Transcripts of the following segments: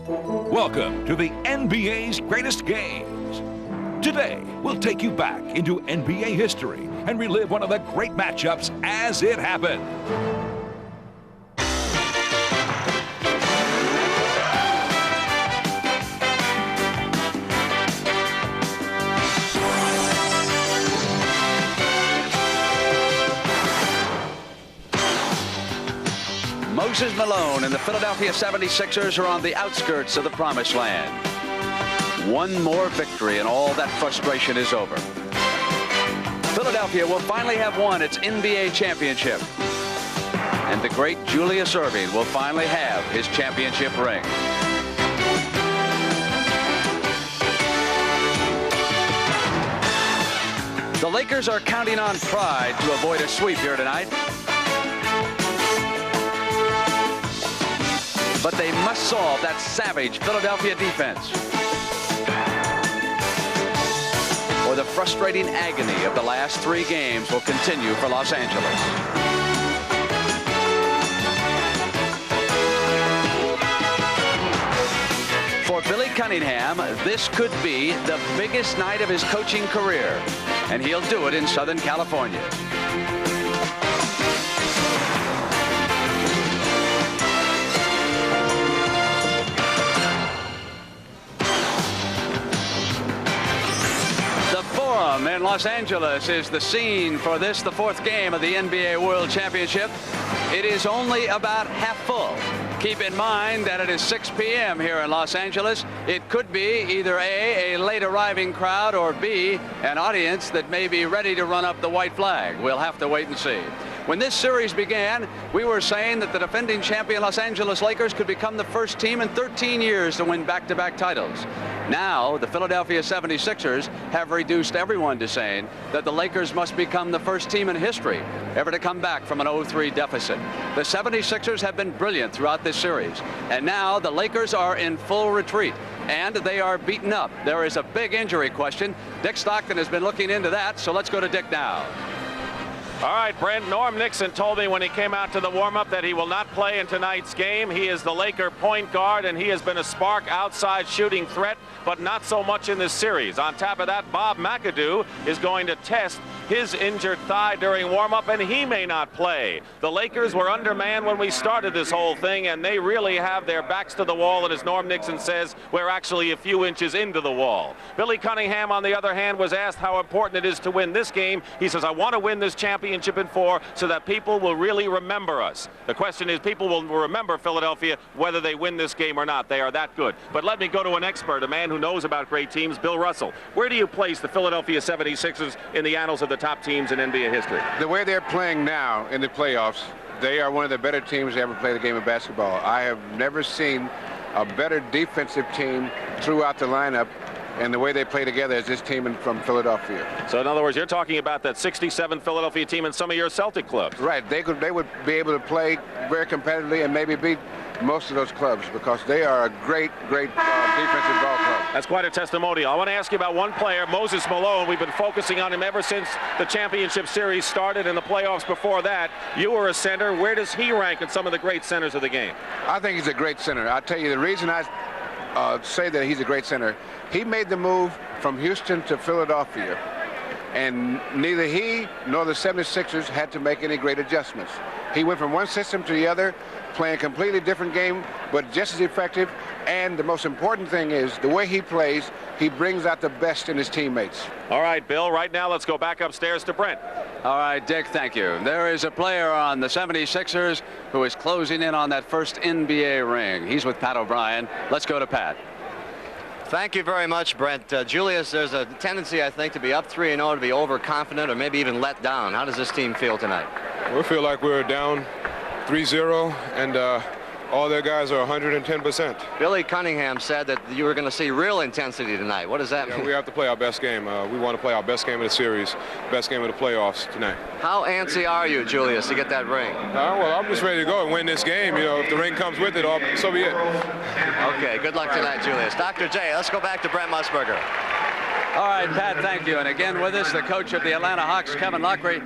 Welcome to the NBA's greatest games. Today, we'll take you back into NBA history and relive one of the great matchups as it happened. Moses Malone and the Philadelphia 76ers are on the outskirts of the promised land. One more victory and all that frustration is over. Philadelphia will finally have won its NBA championship. And the great Julius Erving will finally have his championship ring. The Lakers are counting on pride to avoid a sweep here tonight. But they must solve that savage Philadelphia defense, or the frustrating agony of the last 3 games will continue for Los Angeles. For Billy Cunningham, this could be the biggest night of his coaching career, and he'll do it in Southern California. In Los Angeles is the scene for this, the 4th game of the NBA World Championship. It is only about half full. Keep in mind that it is 6 p.m. here in Los Angeles. It could be either A, late arriving crowd, or B, an audience that may be ready to run up the white flag. We'll have to wait and see. When this series began, we were saying that the defending champion Los Angeles Lakers could become the first team in 13 years to win back-to-back titles. Now, the Philadelphia 76ers have reduced everyone to saying that the Lakers must become the first team in history ever to come back from an 0-3 deficit. The 76ers have been brilliant throughout this series, and now the Lakers are in full retreat, and they are beaten up. There is a big injury question. Dick Stockton has been looking into that, so let's go to Dick now. All right, Brent, Norm Nixon told me when he came out to the warm-up that he will not play in tonight's game. He is the Laker point guard, and he has been a spark outside shooting threat, but not so much in this series. On top of that, Bob McAdoo is going to test his injured thigh during warm-up, and he may not play. The Lakers were undermanned when we started this whole thing, and they really have their backs to the wall, and as Norm Nixon says, we're actually a few inches into the wall. Billy Cunningham, on the other hand, was asked how important it is to win this game. He says, I want to win this championship in 4 so that people will really remember us. The question is, people will remember Philadelphia whether they win this game or not. They are that good. But let me go to an expert, a man who knows about great teams, Bill Russell. Where do you place the Philadelphia 76ers in the annals of the top teams in NBA history? The way they're playing now in the playoffs, they are one of the better teams to ever play the game of basketball. I have never seen a better defensive team throughout the lineup, and the way they play together is this team from Philadelphia. So in other words, you're talking about that 67 Philadelphia team and some of your Celtic clubs. Right. They would be able to play very competitively and maybe beat most of those clubs because they are a great defensive ball club. That's quite a testimonial. I want to ask you about one player, Moses Malone. We've been focusing on him ever since the championship series started and the playoffs before that. You were a center. Where does he rank in some of the great centers of the game? I think he's a great center. I'll tell you the reason I say that he's a great center. He made the move from Houston to Philadelphia, and neither he nor the 76ers had to make any great adjustments. He went from one system to the other, playing a completely different game, but just as effective. And the most important thing is the way he plays, he brings out the best in his teammates. All right, Bill, right now let's go back upstairs to Brent. All right, Dick, thank you. There is a player on the 76ers who is closing in on that first NBA ring. He's with Pat O'Brien. Let's go to Pat. Thank you very much, Brent. Julius, there's a tendency, I think, to be up 3-0, to be overconfident, or maybe even let down. How does this team feel tonight? We feel like we're down 3-0, and all their guys are 110%. Billy Cunningham said that you were going to see real intensity tonight. What does that mean? We have to play our best game. We want to play our best game of the series, best game of the playoffs tonight. How antsy are you, Julius, to get that ring? Well, I'm just ready to go and win this game. You know, if the ring comes with it, so be it. Okay, good luck tonight, Julius. Dr. J, let's go back to Brent Musburger. All right, Pat, thank you. And again with us, the coach of the Atlanta Hawks, Kevin Lockery.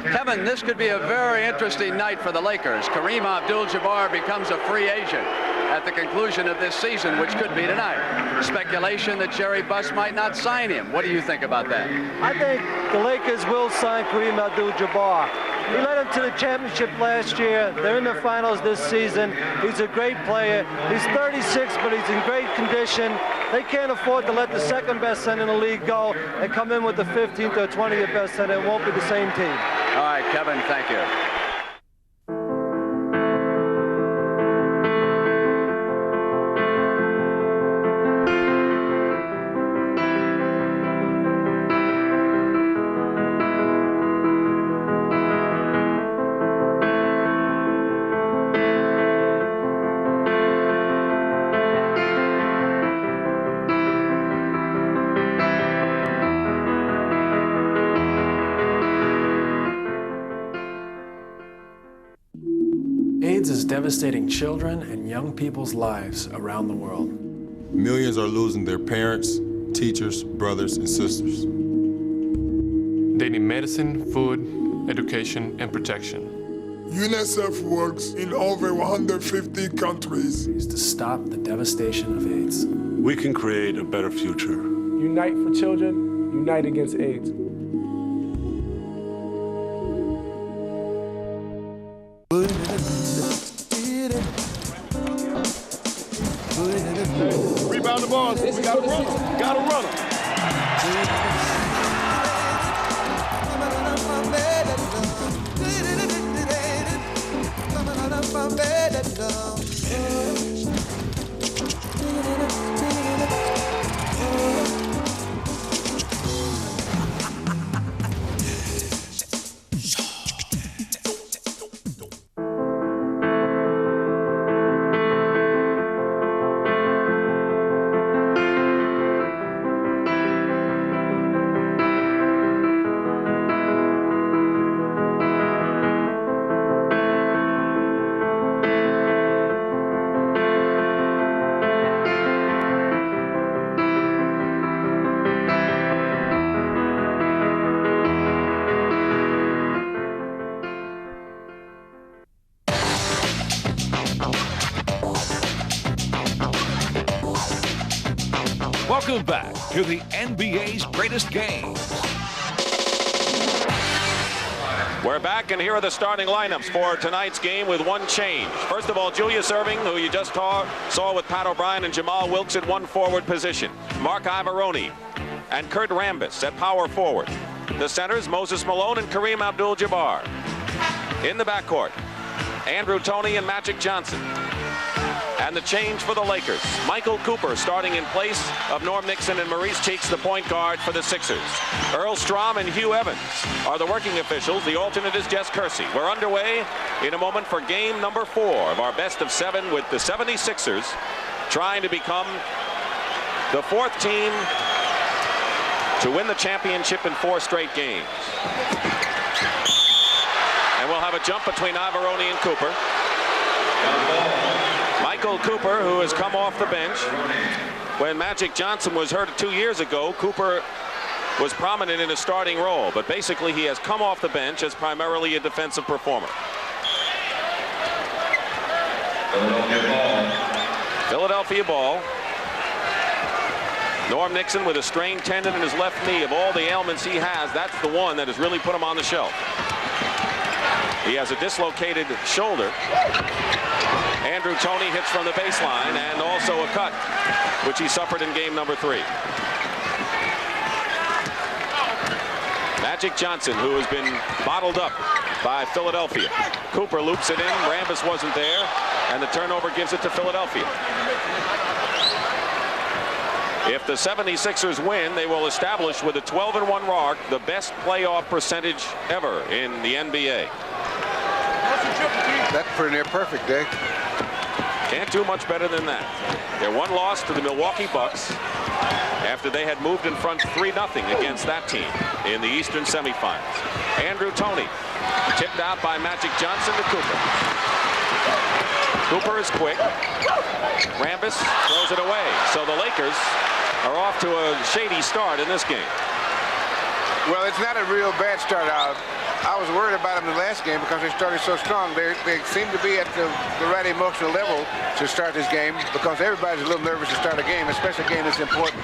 Kevin, this could be a very interesting night for the Lakers. Kareem Abdul-Jabbar becomes a free agent. at the conclusion of this season, which could be tonight. Speculation that Jerry Buss might not sign him. What do you think about that? I think the Lakers will sign Kareem Abdul-Jabbar. He led them to the championship last year. They're in the finals this season. He's a great player. He's 36, but he's in great condition. They can't afford to let the second best center in the league go and come in with the 15th or 20th best center. It won't be the same team. All right, Kevin, thank you. AIDS is devastating children and young people's lives around the world. Millions are losing their parents, teachers, brothers, and sisters. They need medicine, food, education, and protection. UNICEF works in over 150 countries. Is to stop the devastation of AIDS. We can create a better future. Unite for children, unite against AIDS. Rebound the ball. We got to run them. Got to run them. Welcome back to the NBA's greatest games. We're back, and here are the starting lineups for tonight's game with one change. First of all, Julius Erving, who you just saw with Pat O'Brien and Jamal Wilkes at one forward position. Mark Iavaroni and Kurt Rambis at power forward. The centers, Moses Malone and Kareem Abdul-Jabbar. In the backcourt, Andrew Toney and Magic Johnson. And the change for the Lakers, Michael Cooper starting in place of Norm Nixon and Maurice Cheeks, the point guard for the Sixers. Earl Strom and Hugh Evans are the working officials. The alternate is Jess Kersey. We're underway in a moment for game number 4 of our best of 7 with the 76ers trying to become the 4th team to win the championship in 4 straight games. And we'll have a jump between Iavaroni and Cooper. Michael Cooper, who has come off the bench. When Magic Johnson was hurt 2 years ago, Cooper was prominent in a starting role, but basically he has come off the bench as primarily a defensive performer. Philadelphia ball. Norm Nixon with a strained tendon in his left knee. Of all the ailments he has, that's the one that has really put him on the shelf. He has a dislocated shoulder. Andrew Toney hits from the baseline and also a cut, which he suffered in game number 3. Magic Johnson, who has been bottled up by Philadelphia. Cooper loops it in. Rambis wasn't there, and the turnover gives it to Philadelphia. If the 76ers win, they will establish with a 12-1 mark the best playoff percentage ever in the NBA. That's pretty near perfect, Dave. Can't do much better than that. Their one loss to the Milwaukee Bucks after they had moved in front 3-0 against that team in the Eastern semifinals. Andrew Toney tipped out by Magic Johnson to Cooper. Cooper is quick. Rambis throws it away. So the Lakers are off to a shady start in this game. Well, it's not a real bad start. I was worried about them the last game because they started so strong. They seem to be at the right emotional level to start this game because everybody's a little nervous to start a game, especially a game that's important.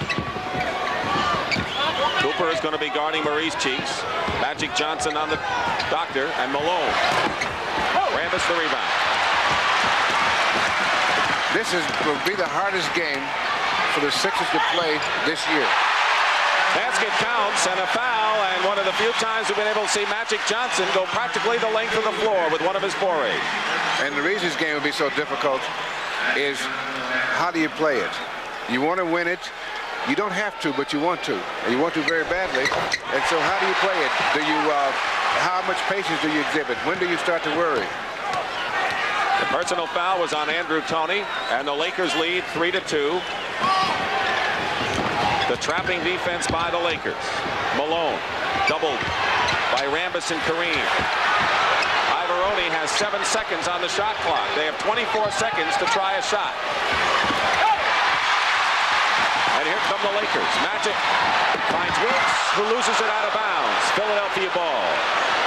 Cooper is going to be guarding Maurice Cheeks. Magic Johnson on the doctor, and Malone. Rambis the rebound. This will be the hardest game for the Sixers to play this year. Basket counts and a foul, and one of the few times we've been able to see Magic Johnson go practically the length of the floor with one of his forays. And the reason this game will be so difficult is how do you play it? You want to win it. You don't have to, but you want to. And you want to very badly. And so how do you play it? Do you, how much patience do you exhibit? When do you start to worry? The personal foul was on Andrew Toney, and the Lakers lead 3-2. The trapping defense by the Lakers. Malone doubled by Rambis and Kareem. Ivoroni has 7 seconds on the shot clock. They have 24 seconds to try a shot. And here come the Lakers. Magic finds Wilkes, who loses it out of bounds. Philadelphia ball.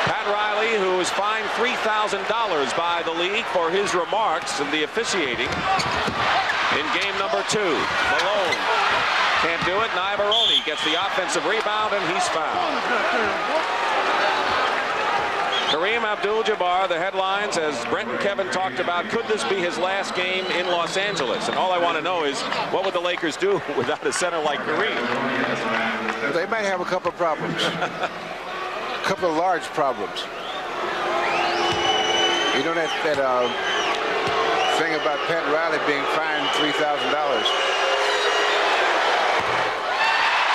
Pat Riley, who is fined $3,000 by the league for his remarks in the officiating in game number 2. Malone can't do it, and Ivoroni gets the offensive rebound, and he's fouled. Kareem Abdul-Jabbar, the headlines, as Brent and Kevin talked about, could this be his last game in Los Angeles? And all I want to know is, what would the Lakers do without a center like Kareem? They might have a couple of problems. A couple of large problems. You know that thing about Pat Riley being fined $3,000?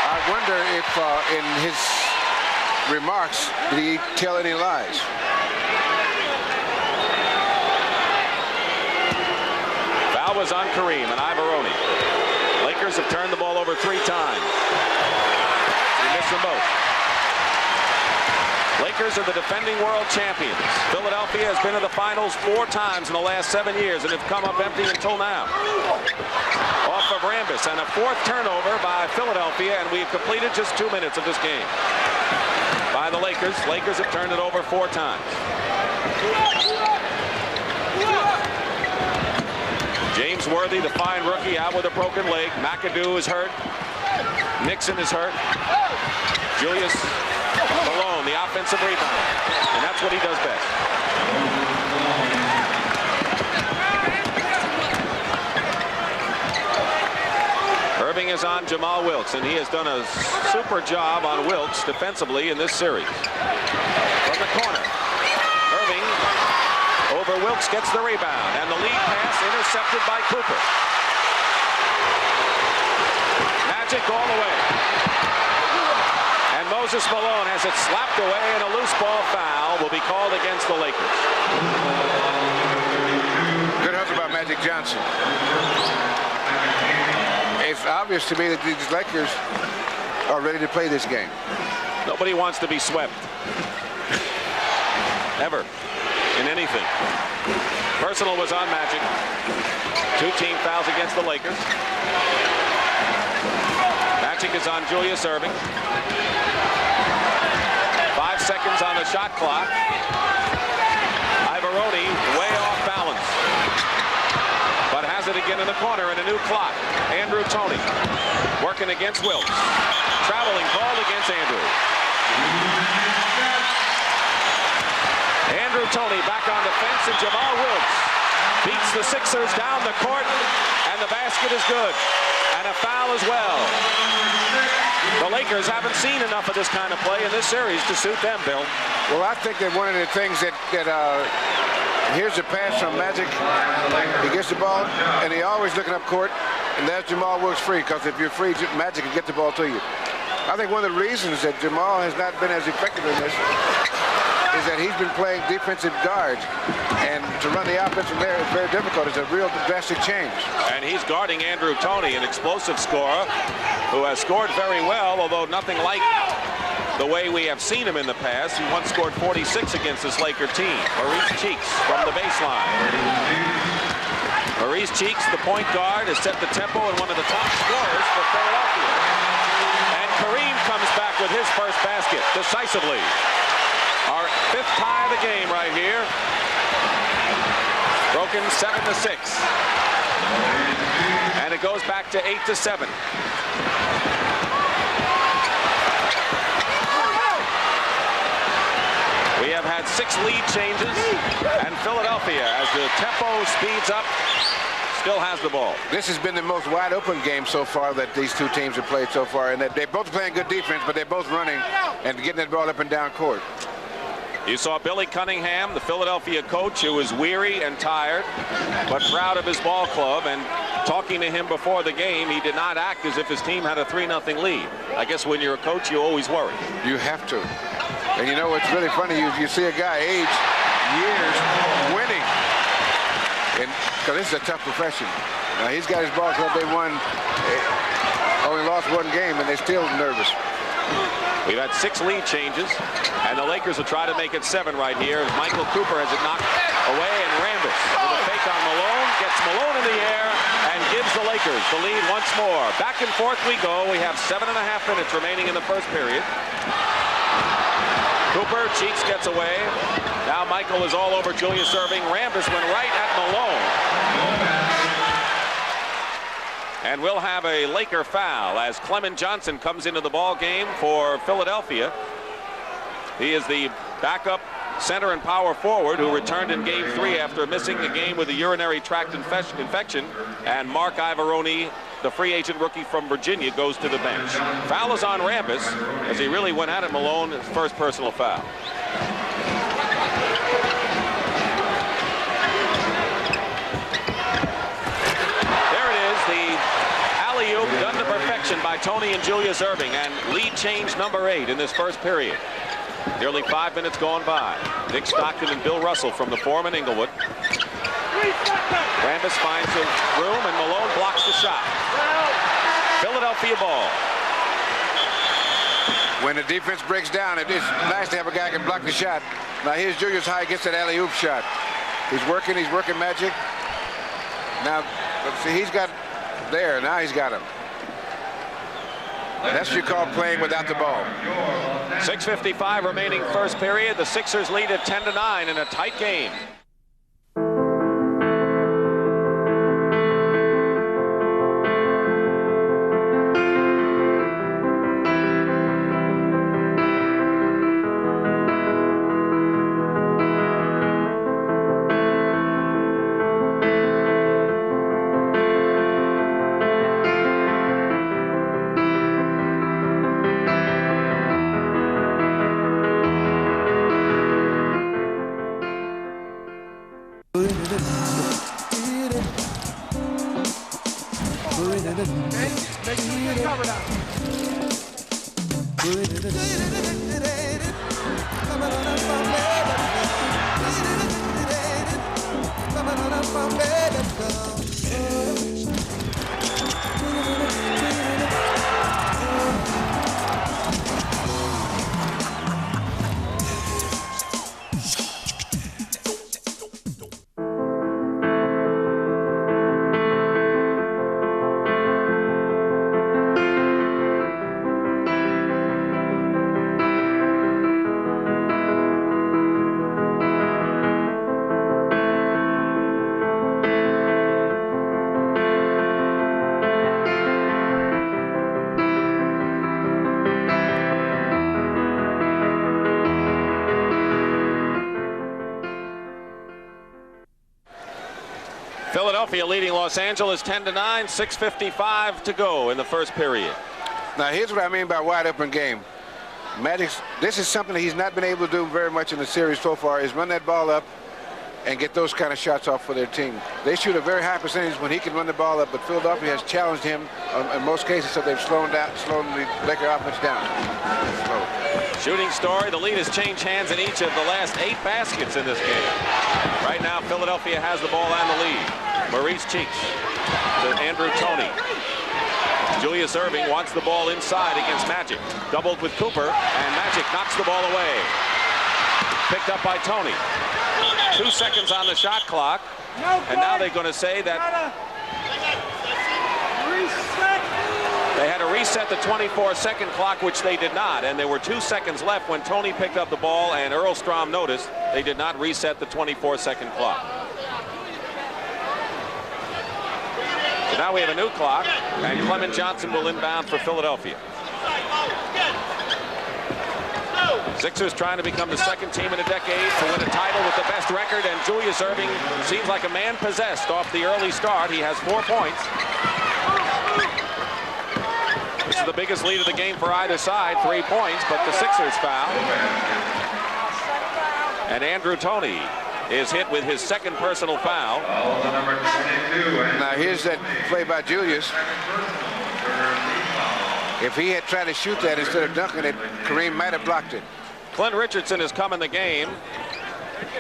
I wonder if in his remarks did he tell any lies? Foul was on Kareem and Ivoroni. Lakers have turned the ball over 3 times. They missed them both. Lakers are the defending world champions. Philadelphia has been in the finals 4 times in the last 7 years and have come up empty until now. Off of Rambis, and a 4th turnover by Philadelphia, and we've completed just 2 minutes of this game. By the Lakers. Lakers have turned it over 4 times. James Worthy, the fine rookie, out with a broken leg. McAdoo is hurt. Nixon is hurt. Julius Malone, the offensive rebound. And that's what he does best. Irving is on Jamal Wilkes, and he has done a super job on Wilkes defensively in this series. From the corner, Irving over Wilkes gets the rebound, and the lead pass intercepted by Cooper. Magic all the way. And Moses Malone has it slapped away, and a loose ball foul will be called against the Lakers. Good hustle by Magic Johnson. It's obvious to me that these Lakers are ready to play this game. Nobody wants to be swept. Ever. In anything. Personal was on Magic. 2 team fouls against the Lakers. Magic is on Julius Irving. 5 seconds on the shot clock. Ivoroni way off balance. But has it again in the corner and a new clock. Andrew Toney working against Wilkes. Traveling called against Andrew. Andrew Toney back on defense, and Jamal Wilkes beats the Sixers down the court, and the basket is good. And a foul as well. The Lakers haven't seen enough of this kind of play in this series to suit them, Bill. Well, I think that one of the things that here's a pass from Magic. He gets the ball, and he's always looking up court, and that's Jamal Wilkes free, because if you're free, Magic can get the ball to you. I think one of the reasons that Jamal has not been as effective in this is that he's been playing defensive guard, and to run the offense from there is very difficult. It's a real drastic change. And he's guarding Andrew Toney, an explosive scorer who has scored very well, although nothing like the way we have seen him in the past. He once scored 46 against this Laker team. Maurice Cheeks from the baseline. Maurice Cheeks, the point guard, has set the tempo and one of the top scorers for Philadelphia. And Kareem comes back with his first basket decisively. Our 5th tie of the game right here. Broken 7-6. And it goes back to 8-7. We have had 6 lead changes, and Philadelphia, as the tempo speeds up, still has the ball. This has been the most wide open game so far that these two teams have played so far, and they're both playing good defense, but they're both running and getting that ball up and down court. You saw Billy Cunningham, the Philadelphia coach, who was weary and tired, but proud of his ball club, and talking to him before the game, he did not act as if his team had a 3-0 lead. I guess when you're a coach, you always worry. You have to. And you know what's really funny? You see a guy age years winning. And because this is a tough profession. Now he's got his ball club. They won, only lost 1 game, and they're still nervous. We've had 6 lead changes, and the Lakers will try to make it 7 right here. Michael Cooper has it knocked away, and Rambis with a fake on Malone, gets Malone in the air, and gives the Lakers the lead once more. Back and forth we go. We have 7.5 minutes remaining in the first period. Cooper, Cheeks gets away. Now Michael is all over Julius Erving. Rambis went right at Malone. And we'll have a Laker foul as Clement Johnson comes into the ball game for Philadelphia. He is the backup center and power forward who returned in game 3 after missing a game with a urinary tract infection. And Mark Ivoroni, the free agent rookie from Virginia, goes to the bench. Foul is on Rambis as he really went at it. Malone, his first personal foul. There it is, the alley-oop done to perfection by Tony and Julius Erving, and lead change number 8 in this first period. Nearly 5 minutes gone by. Dick Stockton and Bill Russell from the Foreman Inglewood. Rambis finds the room, and Malone blocks the shot. Philadelphia ball. When the defense breaks down, it is nice to have a guy who can block the shot. Now here's Julius High, gets that alley-oop shot. He's working magic. Now, let's see, he's got there. Now he's got him. That's what you call playing without the ball. 6:55 remaining first period. The Sixers lead at 10-9 in a tight game. Philadelphia leading Los Angeles 10-9, 6:55 to go in the first period. Now here's what I mean by wide open game. Magic's, this is something that he's not been able to do very much in the series so far, is run that ball up and get those kind of shots off for their team. They shoot a very high percentage when he can run the ball up, but Philadelphia has challenged him in most cases, so they've slowed the Laker offense down. Shooting story, the lead has changed hands in each of the last 8 baskets in this game. Right now, Philadelphia has the ball and the lead. Maurice Cheeks to Andrew Toney. Julius Erving wants the ball inside against Magic. Doubled with Cooper, and Magic knocks the ball away. Picked up by Toney. 2 seconds on the shot clock, and now they're going to say that They had to reset the 24-second clock, which they did not, and there were 2 seconds left when Tony picked up the ball, and Earl Strom noticed they did not reset the 24-second clock. So now we have a new clock, and Clement Johnson will inbound for Philadelphia. Sixers trying to become the second team in a decade to win a title with the best record, and Julius Erving seems like a man possessed off the early start. He has 4 points. This is the biggest lead of the game for either side, 3 points, but the Sixers foul. And Andrew Toney is hit with his second personal foul. Now here's that play by Julius. If he had tried to shoot that instead of dunking it, Kareem might have blocked it. Clint Richardson has come in the game.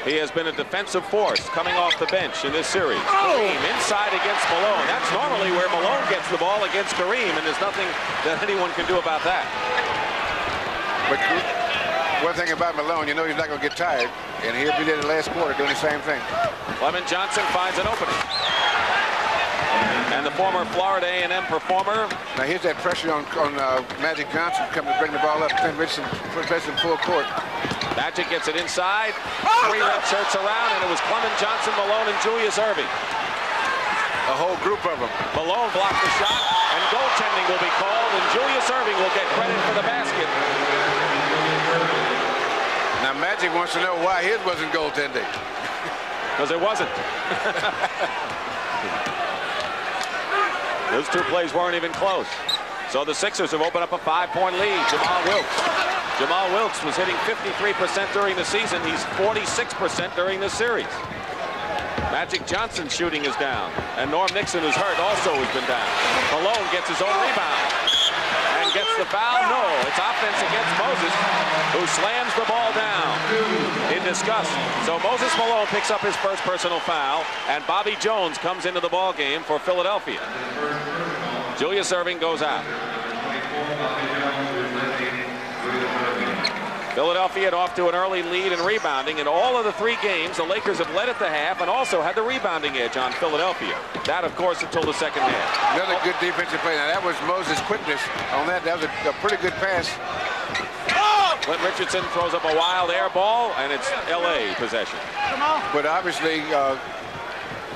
He has been a defensive force coming off the bench in this series. Kareem inside against Malone. That's normally where Malone gets the ball against Kareem, and there's nothing that anyone can do about that. But one thing about Malone, you know he's not going to get tired, and he'll be there the last quarter doing the same thing. Clement Johnson finds an opening. And the former Florida A&M performer. Now here's that pressure on Magic Johnson coming to bring the ball up. Clint Richardson in full court. Magic gets it inside. 3 red shirts around, and it was Clement Johnson, Malone, and Julius Erving. A whole group of them. Malone blocked the shot, and goaltending will be called, and Julius Erving will get credit for the basket. Now Magic wants to know why his wasn't goaltending. Because it wasn't. Those 2 plays weren't even close. So the Sixers have opened up a 5-point lead. Jamal Wilkes was hitting 53% during the season. He's 46% during this series. Magic Johnson's shooting is down. And Norm Nixon, who's hurt, also has been down. Malone gets his own rebound. And gets the foul? No, it's offense against Moses, who slams the ball down in disgust. So Moses Malone picks up his first personal foul, and Bobby Jones comes into the ball game for Philadelphia. Julius Erving goes out. Philadelphia off to an early lead in rebounding. In all of the 3 games, the Lakers have led at the half and also had the rebounding edge on Philadelphia. That, of course, until the second half. Another good defensive play. Now, that was Moses' quickness on that. That was a pretty good pass. Clint Richardson throws up a wild air ball, and it's L.A. possession. But obviously,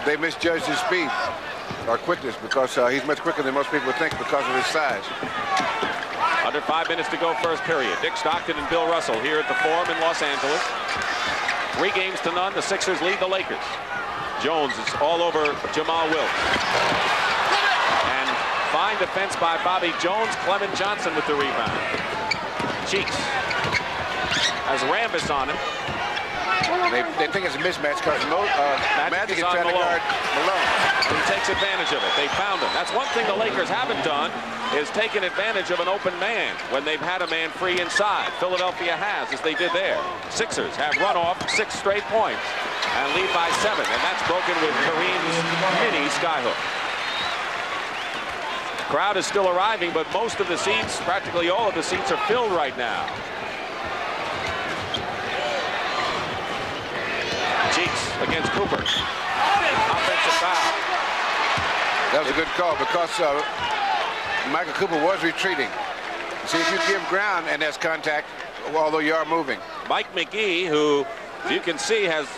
they misjudged his speed or quickness because he's much quicker than most people think because of his size. Under 5 minutes to go, first period. Dick Stockton and Bill Russell here at the Forum in Los Angeles. 3-0. The Sixers lead the Lakers. Jones is all over Jamal Wilkes. And fine defense by Bobby Jones. Clement Johnson with the rebound. Cheeks has Rambis on him. They think it's a mismatch because Magic is trying to guard Malone. And he takes advantage of it. They found him. That's one thing the Lakers haven't done, is taken advantage of an open man when they've had a man free inside. Philadelphia has, as they did there. Sixers have run off 6 straight points and lead by 7, and that's broken with Kareem's mini skyhook. Crowd is still arriving, but most of the seats, practically all of the seats, are filled right now. Cheeks against Cooper. Offensive foul. That was a good call because Michael Cooper was retreating. See, if you give ground and there's contact, although you are moving. Mike McGee, who you can see has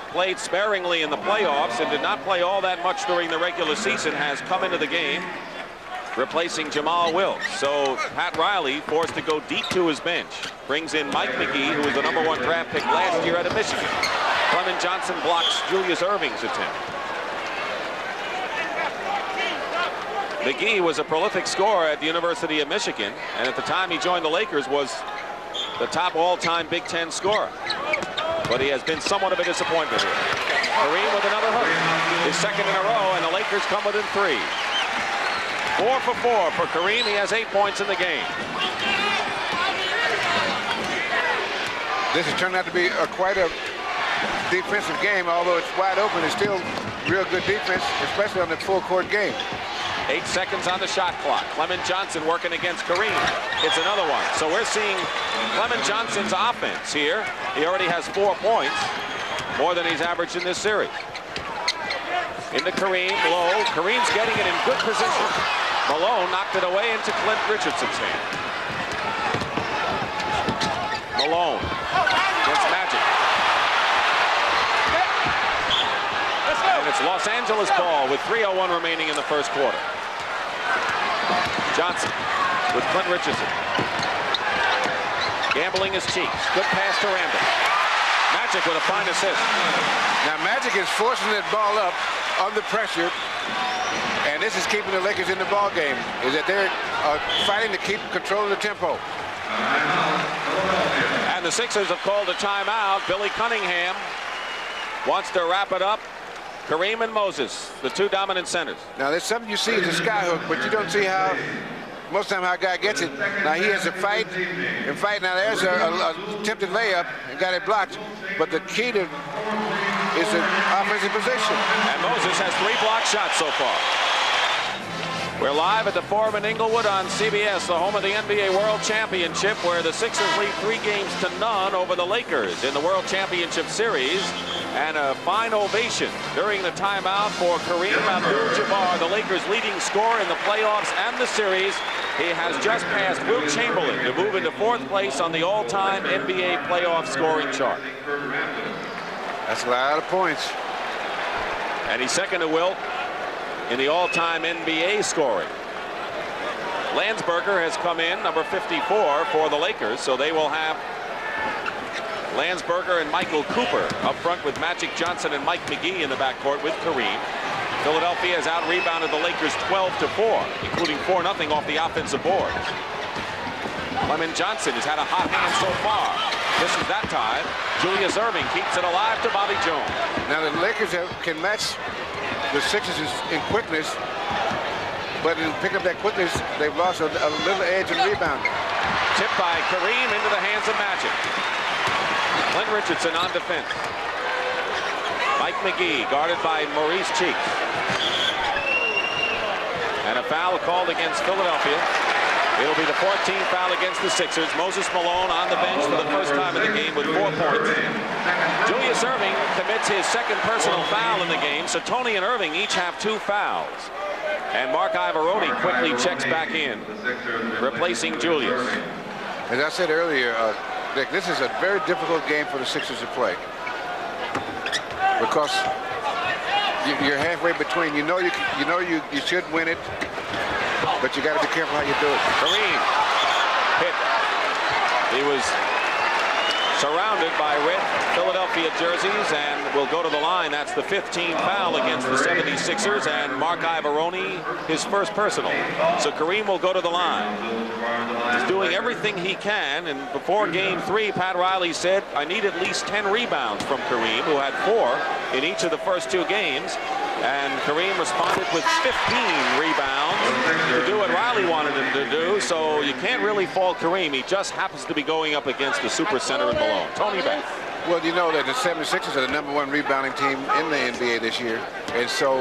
played sparingly in the playoffs and did not play all that much during the regular season, has come into the game, replacing Jamal Wilkes. So Pat Riley, forced to go deep to his bench, brings in Mike McGee, who was the #1 draft pick last year out of Michigan. Clement Johnson blocks Julius Erving's attempt. McGee was a prolific scorer at the University of Michigan, and at the time he joined the Lakers was the top all-time Big Ten scorer. But he has been somewhat of a disappointment here. Kareem with another hook, his second in a row, and the Lakers come within 3. 4 for 4 for Kareem. He has 8 points in the game. This has turned out to be quite a defensive game, although it's wide open. It's still real good defense, especially on the full-court game. 8 seconds on the shot clock. Clement Johnson working against Kareem. It's another one. So we're seeing Clement Johnson's offense here. He already has 4 points, more than he's averaged in this series. Into Kareem, low. Kareem's getting it in good position. Malone knocked it away into Clint Richardson's hand. Malone against Magic. And it's Los Angeles ball with 3:01 remaining in the first quarter. Johnson with Clint Richardson. Gambling his cheeks. Good pass to Randall. Magic with a fine assist. Now Magic is forcing that ball up under pressure, and this is keeping the Lakers in the ball game, is that they're fighting to keep control of the tempo. And the Sixers have called a timeout. Billy Cunningham wants to wrap it up. Kareem and Moses, the two dominant centers. Now there's something you see is a sky hook, but you don't see how, most of the time how a guy gets it. Now he has to fight and fight. Now there's a attempted layup and got it blocked, but the key to is the offensive position. And Moses has 3 blocked shots so far. We're live at the Forum in Inglewood on CBS, the home of the NBA World Championship, where the Sixers lead 3-0 over the Lakers in the World Championship Series. And a fine ovation during the timeout for Kareem Abdul-Jabbar, the Lakers' leading scorer in the playoffs and the series. He has just passed Wilt Chamberlain to move into 4th place on the all-time NBA playoff scoring chart. That's a lot of points. And he's second to Wilt in the all-time NBA scoring. Landsberger has come in, number 54 for the Lakers, so they will have Landsberger and Michael Cooper up front with Magic Johnson and Mike McGee in the backcourt with Kareem. Philadelphia has out-rebounded the Lakers 12-4, including 4-0 off the offensive boards. Lemon Johnson has had a hot hand so far. This is that time. Julius Erving keeps it alive to Bobby Jones. Now the Lakers can match the Sixers in quickness, but in picking up that quickness, they've lost a little edge in rebound. Tipped by Kareem into the hands of Magic. Clint Richardson on defense. Mike McGee guarded by Maurice Cheeks. And a foul called against Philadelphia. It'll be the 14th foul against the Sixers. Moses Malone on the bench for the first time in the game with 4 points. Julius Erving commits his second personal foul in the game, so Tony and Erving each have 2 fouls. And Mark Iavaroni quickly checks back in, replacing Julius. As I said earlier, Dick, this is a very difficult game for the Sixers to play, because you're halfway between. You know you should win it, but you got to be careful how you do it. Kareem hit. He was surrounded by red Philadelphia jerseys and will go to the line. That's the 15th foul against the 76ers, and Mark Iavaroni his first personal. So Kareem will go to the line. He's doing everything he can, and before game 3, Pat Riley said, I need at least 10 rebounds from Kareem, who had 4 in each of the first 2 games. And Kareem responded with 15 rebounds to do what Riley wanted him to do, so you can't really fault Kareem. He just happens to be going up against the super center in Malone. Tony Bennett. Well, you know that the 76ers are the #1 rebounding team in the NBA this year, and so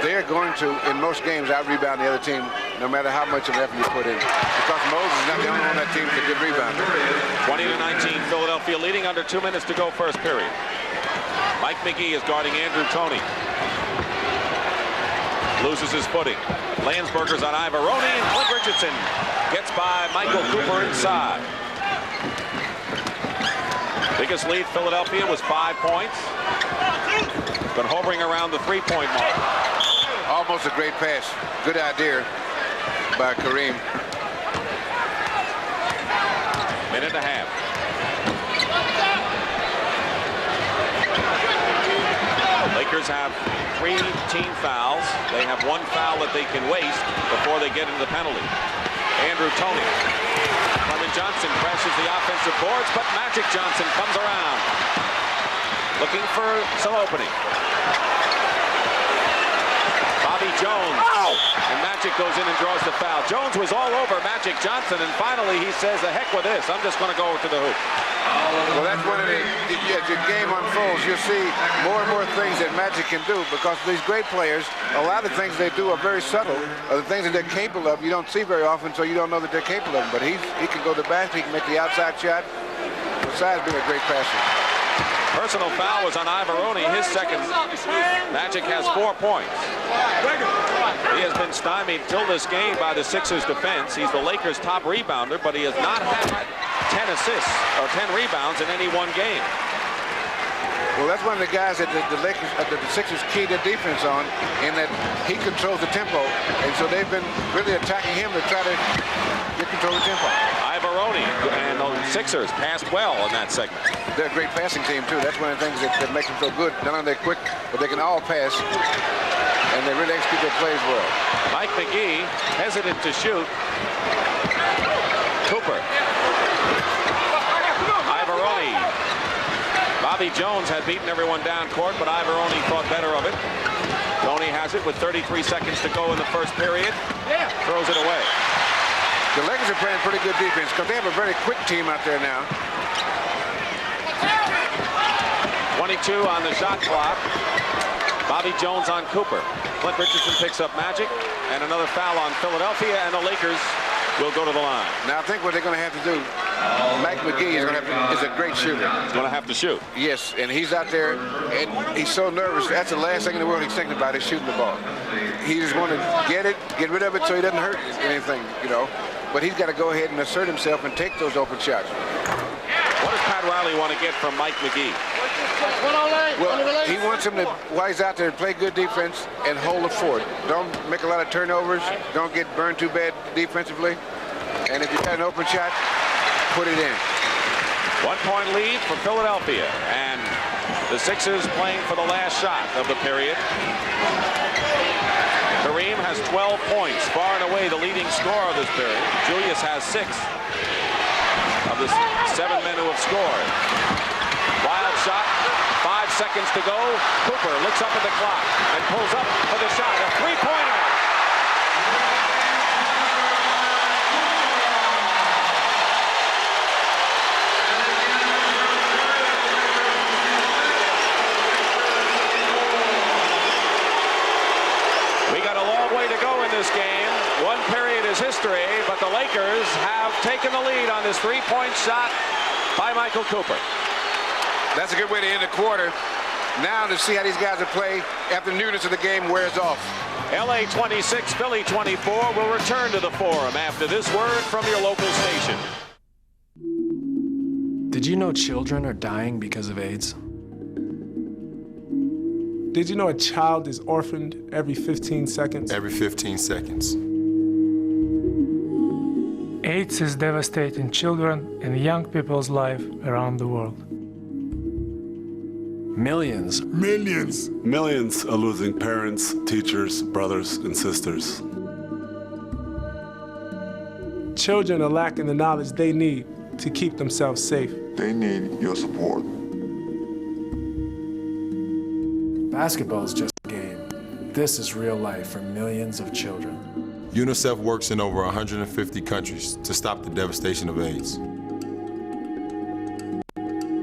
they're going to, in most games, out-rebound the other team, no matter how much of an effort you put in, because Moses is not the only one on that team that can rebound. 20-19, Philadelphia leading under 2 minutes to go first period. Mike McGee is guarding Andrew Toney. Loses his footing. Landsberger's on Iavaroni, and Clint Richardson gets by Michael Cooper inside. Biggest lead Philadelphia was 5 points. Been hovering around the 3-point mark. Almost a great pass. Good idea by Kareem. Minute and a half. Lakers have 3 team fouls. They have 1 foul that they can waste before they get into the penalty. Andrew Toney. Lemon Johnson crashes the offensive boards, but Magic Johnson comes around, looking for some opening. Bobby Jones. And Magic goes in and draws the foul. Jones was all over Magic Johnson, and finally he says, the heck with this. I'm just going to go to the hoop. Well, that's one of as the game unfolds, you'll see more and more things that Magic can do, because these great players, a lot of things they do are very subtle. The things that they're capable of, you don't see very often, so you don't know that they're capable of them. But he can go to the basket, he can make the outside shot, besides being a great passer. Personal foul was on Ivaroni, his second. Magic has 4 points. He has been stymied till this game by the Sixers defense. He's the Lakers' top rebounder, but he has not had 10 assists or 10 rebounds in any one game. Well, that's one of the guys that the Sixers key their defense on, in that he controls the tempo, and so they've been really attacking him to try to get control of the tempo. Ivaroni and the Sixers passed well in that segment. They're a great passing team too. That's one of the things that makes them so good. Not only they're quick, but they can all pass, and they really execute their plays well. Mike McGee hesitant to shoot. Cooper. Ivaroni. Bobby Jones had beaten everyone down court, but Ivaroni thought better of it. Tony has it with 33 seconds to go in the first period. Throws it away. The Lakers are playing pretty good defense because they have a very quick team out there now. 22 on the shot clock. Bobby Jones on Cooper. Clint Richardson picks up Magic, and another foul on Philadelphia, and the Lakers will go to the line. Now I think what they're going to have to do, Mike McGee is a great shooter. He's going to have to shoot. Yes, and he's out there, and he's so nervous. That's the last thing in the world he's thinking about is shooting the ball. He just wants to get it, get rid of it so he doesn't hurt anything, you know. But he's got to go ahead and assert himself and take those open shots. What does Pat Riley want to get from Mike McGee? Well, he wants him to, while he's out there, play good defense and hold the fort. Don't make a lot of turnovers. Don't get burned too bad defensively. And if you got an open shot, put it in. 1 point lead for Philadelphia, and the Sixers playing for the last shot of the period. Kareem has 12 points, far and away the leading scorer of this period. Julius has 6 of the 7 men who have scored. Wild shot, 5 seconds to go. Cooper looks up at the clock and pulls up for the shot. A three-pointer. We got a long way to go in this game. 1 period is history, but the Lakers have taken the lead on this 3-point shot by Michael Cooper. That's a good way to end the quarter. Now to see how these guys will play after the newness of the game wears off. LA 26, Philly 24 will return to the Forum after this word from your local station. Did you know children are dying because of AIDS? Did you know a child is orphaned every 15 seconds? Every 15 seconds. AIDS is devastating children and young people's life around the world. Millions Millions are losing parents, teachers, brothers, and sisters. Children are lacking the knowledge they need to keep themselves safe. They need your support. Basketball is just a game. This is real life for millions of children. UNICEF works in over 150 countries to stop the devastation of AIDS.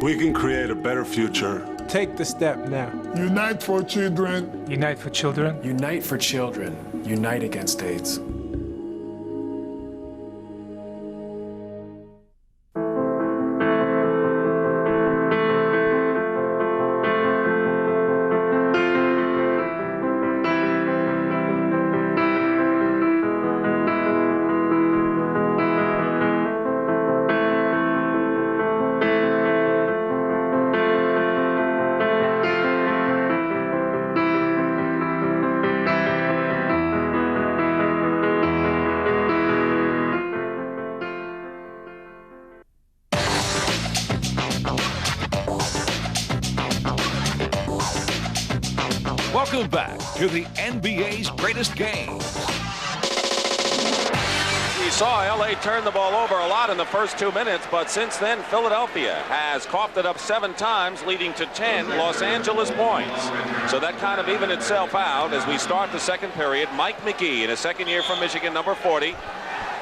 We can create a better future. Take the step now. Unite for children. Unite for children. Unite for children. Unite against AIDS. Welcome back to the NBA's greatest games. We saw LA turn the ball over a lot in the first 2 minutes, but since then Philadelphia has coughed it up 7 times, leading to 10 Los Angeles points. So that kind of evened itself out as we start the second period. Mike McGee in his second year from Michigan, number 40,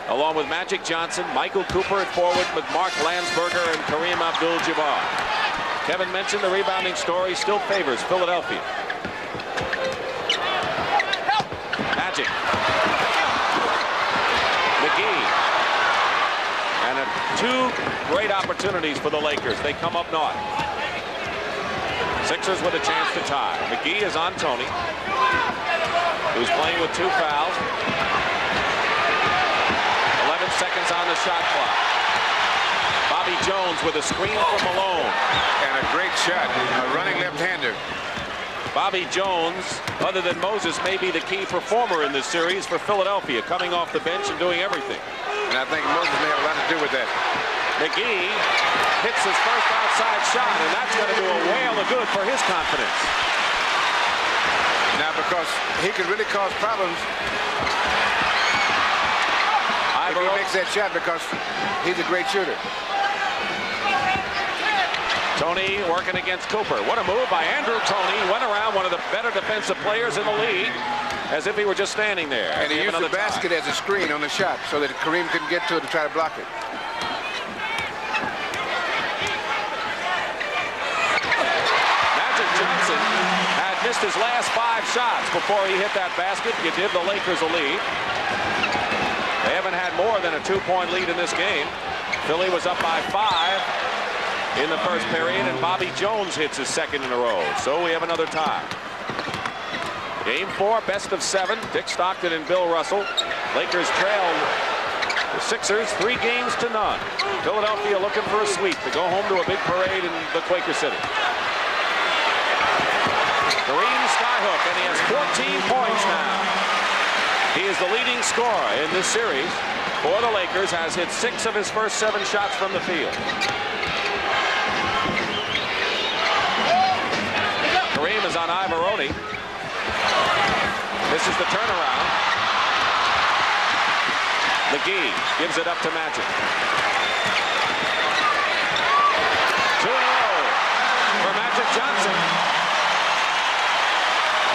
along with Magic Johnson, Michael Cooper at forward with Mark Landsberger and Kareem Abdul-Jabbar. Kevin mentioned the rebounding story still favors Philadelphia. Magic. McGee. And 2 great opportunities for the Lakers. They come up north. Sixers with a chance to tie. McGee is on Tony, who's playing with 2 fouls. 11 seconds on the shot clock. Bobby Jones with a screen from Malone. And a great shot, a running left-hander. Bobby Jones, other than Moses, may be the key performer in this series for Philadelphia, coming off the bench and doing everything. And I think Moses may have a lot to do with that. McGee hits his first outside shot, and that's going to do a whale of good for his confidence. Now, because he could really cause problems if he makes that shot, because he's a great shooter. Tony working against Cooper. What a move by Andrew Toney. Went around one of the better defensive players in the league as if he were just standing there. And he used the basket as a screen on the shot so that Kareem couldn't get to it to try to block it. Magic Johnson had missed his last 5 shots before he hit that basket. You give the Lakers a lead. They haven't had more than a 2-point lead in this game. Philly was up by 5 in the first period, and Bobby Jones hits his second in a row. So we have another tie. Game 4, best of 7. Dick Stockton and Bill Russell. Lakers trail the Sixers 3 games to none. Philadelphia looking for a sweep to go home to a big parade in the Quaker City. Kareem skyhook, and he has 14 points now. He is the leading scorer in this series for the Lakers, has hit 6 of his first 7 shots from the field. Kareem is on Ivaroni. This is the turnaround. McGee gives it up to Magic. 2 in a row for Magic Johnson.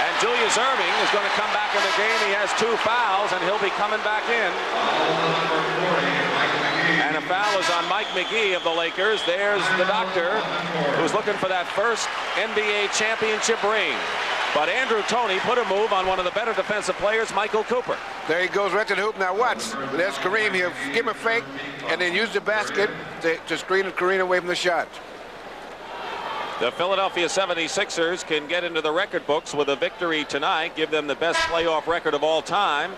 And Julius Erving is going to come back in the game. He has 2 fouls, and he'll be coming back in. And a foul is on Mike McGee of the Lakers. There's the doctor who's looking for that first NBA championship ring. But Andrew Toney put a move on one of the better defensive players, Michael Cooper. There he goes right to the hoop. Now watch. There's Kareem. He'll give him a fake and then use the basket to screen Kareem away from the shot. The Philadelphia 76ers can get into the record books with a victory tonight, give them the best playoff record of all time.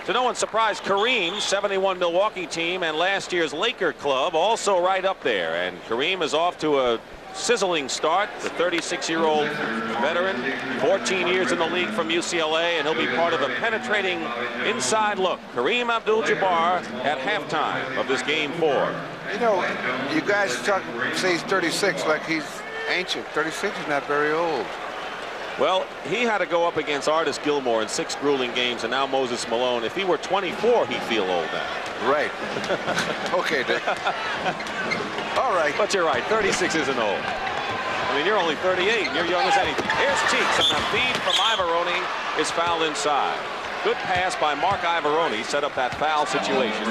To no one's surprise, Kareem's 71 Milwaukee team and last year's Laker club also right up there. And Kareem is off to a sizzling start. The 36-year-old veteran, 14 years in the league from UCLA, and he'll be part of a penetrating inside look. Kareem Abdul-Jabbar at halftime of this game 4. You know, you guys say he's 36 like he's ancient. 36 is not very old. Well, he had to go up against Artis Gilmore in 6 grueling games, and now Moses Malone. If he were 24, he'd feel old now. Right. Okay, Dick. All right. But you're right, 36 isn't old. I mean, you're only 38, and you're young as anything. Here's Cheeks on a feed from Ivaroni, is fouled inside. Good pass by Mark Ivaroni, set up that foul situation.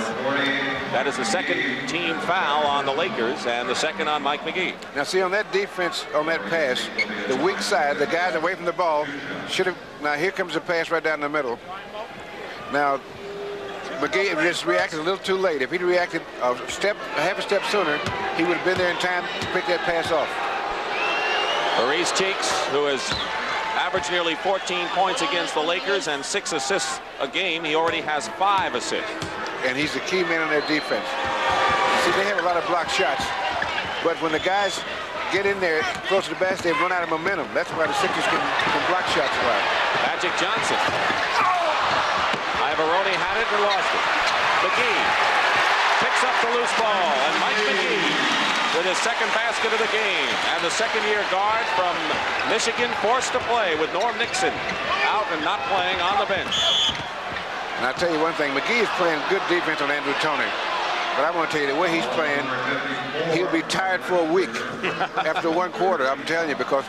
That is the second team foul on the Lakers and the second on Mike McGee. Now see, on that defense, on that pass, the weak side, the guys away from the ball should have. Now here comes the pass right down the middle. Now McGee just reacted a little too late. If he'd reacted a half a step sooner, he would have been there in time to pick that pass off. Maurice Cheeks, who has averaged nearly 14 points against the Lakers and 6 assists a game. He already has 5 assists. And he's the key man on their defense. See, they have a lot of block shots, but when the guys get in there close to the basket, they run out of momentum. That's why the Sixers can block shots a lot. Magic Johnson. Ivaroni had it and lost it. McGee picks up the loose ball, and Mike McGee with his second basket of the game, and the second-year guard from Michigan forced to play with Norm Nixon out and not playing on the bench. And I'll tell you one thing, McGee is playing good defense on Andrew Toney. But I want to tell you, the way he's playing, he'll be tired for a week after 1 quarter, I'm telling you, because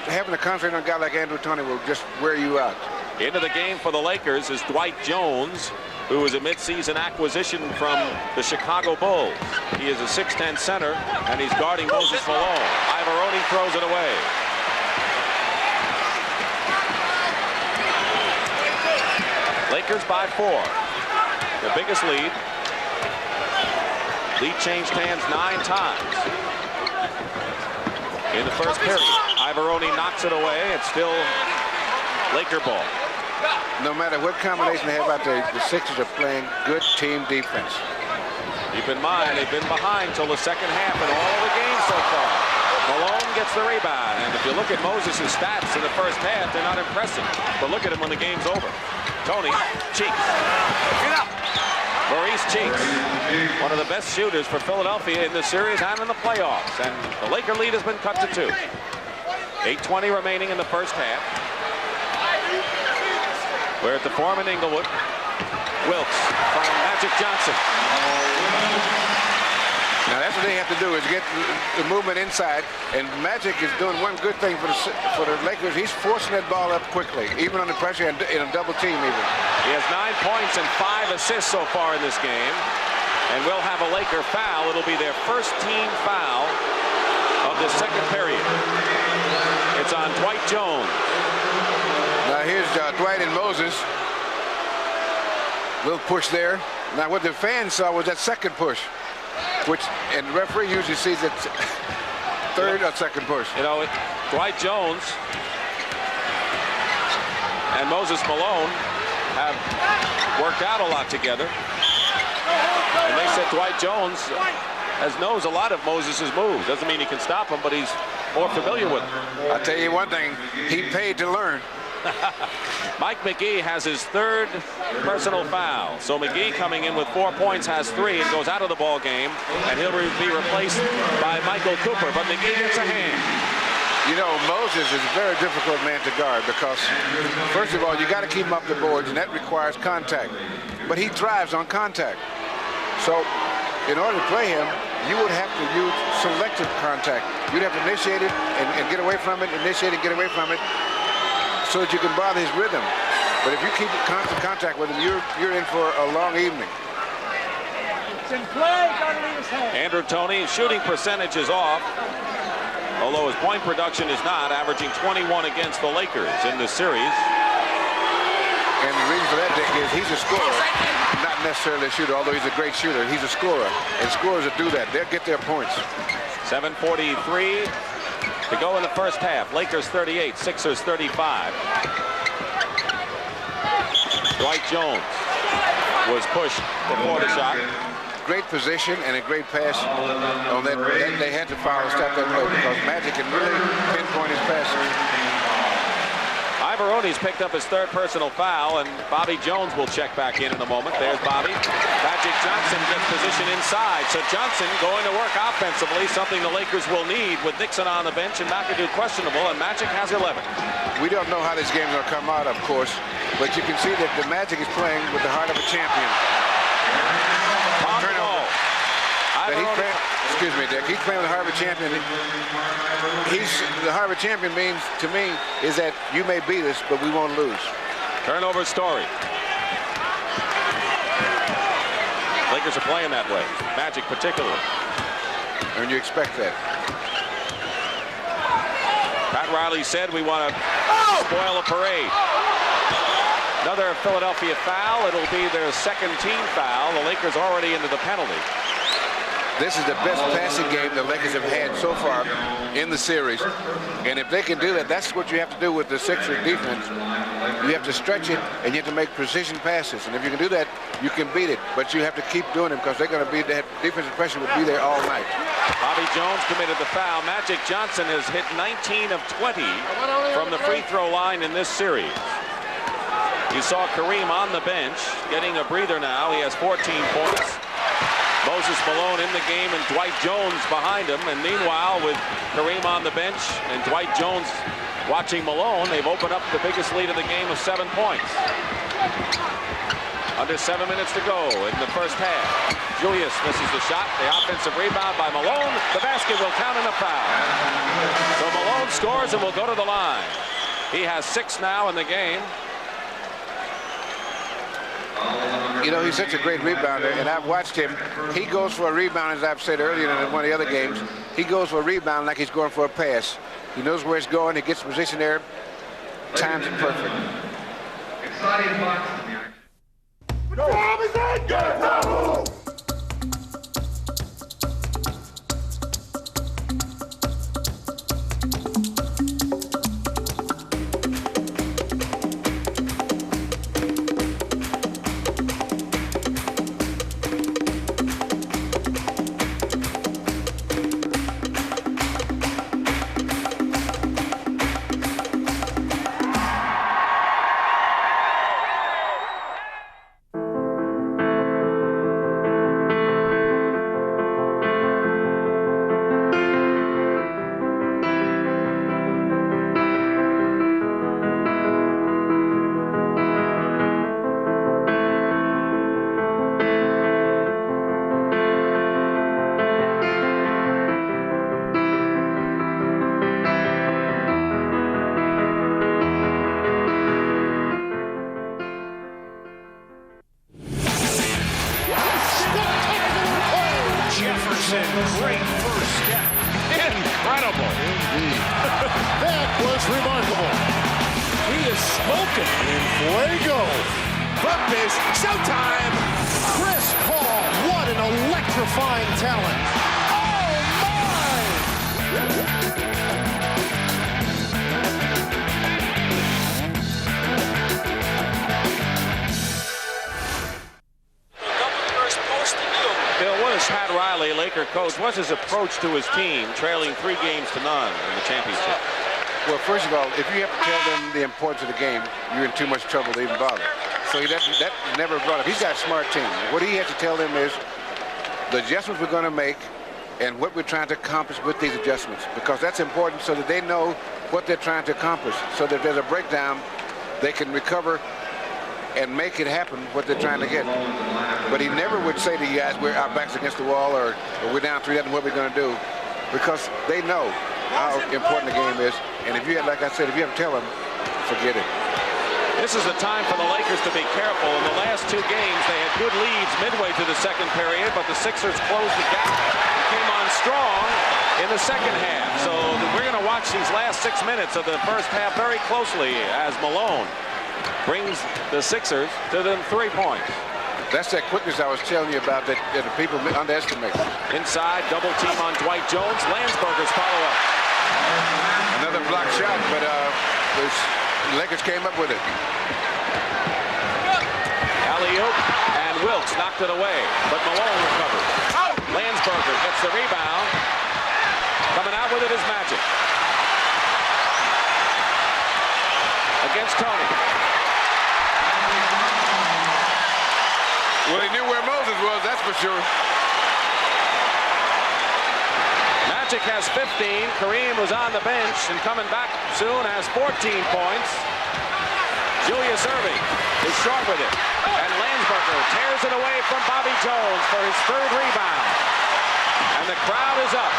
having to concentrate on a guy like Andrew Toney will just wear you out. Into the game for the Lakers is Dwight Jones, who is a midseason acquisition from the Chicago Bulls. He is a 6'10" center, and he's guarding Moses Malone. Ivaroni throws it away. Lakers by 4. The biggest lead. Lead changed hands 9 times. in the first period. Ivaroni knocks it away. It's still Laker ball. No matter what combination they have out there, the Sixers are playing good team defense. Keep in mind, they've been behind till the second half in all of the games so far. Malone gets the rebound, and if you look at Moses' stats in the first half, they're not impressive. But look at him when the game's over. Tony Cheeks. Maurice Cheeks, one of the best shooters for Philadelphia in this series and in the playoffs. And the Laker lead has been cut to 2. 8:20 remaining in the first half. We're at the Forum in Inglewood. Wilkes from Magic Johnson. Now that's what they have to do, is get the movement inside. And Magic is doing one good thing for the Lakers. He's forcing that ball up quickly, even under pressure and in a double team even. He has 9 points and 5 assists so far in this game. And we'll have a Laker foul. It'll be their first team foul of the second period. It's on Dwight Jones. Now here's Dwight and Moses. Little push there. Now what the fans saw was that second push, and the referee usually sees it third or second push. You know, Dwight Jones and Moses Malone have worked out a lot together. And they said Dwight Jones knows a lot of Moses' moves. Doesn't mean he can stop him, but he's more familiar with them. I'll tell you one thing, he paid to learn. Mike McGee has his 3rd personal foul. So McGee, coming in with 4 points, has 3 and goes out of the ball game, and he'll be replaced by Michael Cooper. But McGee gets a hand. You know, Moses is a very difficult man to guard because, first of all, you got to keep him up the boards, and that requires contact. But he thrives on contact. So in order to play him, you would have to use selective contact. You'd have to initiate it and get away from it, initiate and get away from it, so that you can bother his rhythm. But if you keep constant contact with him, you're in for a long evening. Andrew Toney, shooting percentage is off, although his point production is not, averaging 21 against the Lakers in this series. And the reason for that, Dick, is he's a scorer, not necessarily a shooter, although he's a great shooter. He's a scorer, and scorers that do that, they'll get their points. 7:43 to go in the first half. Lakers 38, Sixers 35. Dwight Jones was pushed before the shot. Great position and a great pass on that. They had to foul and stop that play because Magic can really pinpoint his passes. Ivaroni's picked up his 3rd personal foul, and Bobby Jones will check back in a moment. There's Bobby. Magic Johnson gets position inside. So Johnson going to work offensively, something the Lakers will need with Nixon on the bench and McAdoo questionable, and Magic has 11. We don't know how this game is going to come out, of course, but you can see that the Magic is playing with the heart of a champion. Excuse me, Dick. He's playing with the heart of a champion. The heart of a champion means, to me, is that you may beat us, but we won't lose. Turnover Story. Lakers are playing that way. Magic particularly. And you expect that. Pat Riley said we want to spoil a parade. Another Philadelphia foul. It'll be their 2nd team foul. The Lakers already into the penalty. This is the best passing game the Lakers have had so far in the series. And if they can do that, that's what you have to do with the Sixers defense. You have to stretch it, and you have to make precision passes. And if you can do that, you can beat it. But you have to keep doing it because they're going to be, that defensive pressure will be there all night. Bobby Jones committed the foul. Magic Johnson has hit 19 of 20 from the free throw line in this series. You saw Kareem on the bench getting a breather now. He has 14 points. Moses Malone in the game and Dwight Jones behind him. And meanwhile, with Kareem on the bench and Dwight Jones watching Malone, they've opened up the biggest lead of the game of 7 points. Under 7 minutes to go in the first half. Julius misses the shot. The offensive rebound by Malone. The basket will count in a foul. So Malone scores and will go to the line. He has 6 now in the game. You know, he's such a great rebounder, and I've watched him. He goes for a rebound, as I've said earlier in one of the other games. He goes for a rebound like he's going for a pass. He knows where it's going. He gets position there. Times it perfect. Fuego. Bump is showtime. Chris Paul, what an electrifying talent. Oh, my! Bill, what is Pat Riley, Laker coach, what's his approach to his team, trailing 3 games to none in the championship? Well, first of all, if you have to tell them the importance of the game, you're in too much trouble to even bother. So that never brought up. He's got a smart team. What he has to tell them is the adjustments we're going to make and what we're trying to accomplish with these adjustments, because that's important so that they know what they're trying to accomplish. So that if there's a breakdown, they can recover and make it happen what they're trying to get. But he never would say to you guys, our back's against the wall, or we're down 3-0, what we're going to do, because they know how important the game is. And if you have, like I said, if you have to tell them, forget it. This is a time for the Lakers to be careful. In the last 2 games, they had good leads midway through the second period, but the Sixers closed the gap and came on strong in the second half. So we're going to watch these last 6 minutes of the first half very closely as Malone brings the Sixers to the 3 points. That's that quickness I was telling you about that the people underestimate. Inside, double team on Dwight Jones. Landsberger's follow-up. Another block shot, but the Lakers came up with it. Alley-oop, and Wilkes knocked it away, but Malone recovered. Landsberger gets the rebound. Coming out with it is Magic. Against Tony. Well, he knew where Moses was, that's for sure. Magic has 15. Kareem was on the bench and coming back soon has 14 points. Julius Erving is short with it. And Landsberger tears it away from Bobby Jones for his 3rd rebound. And the crowd is up.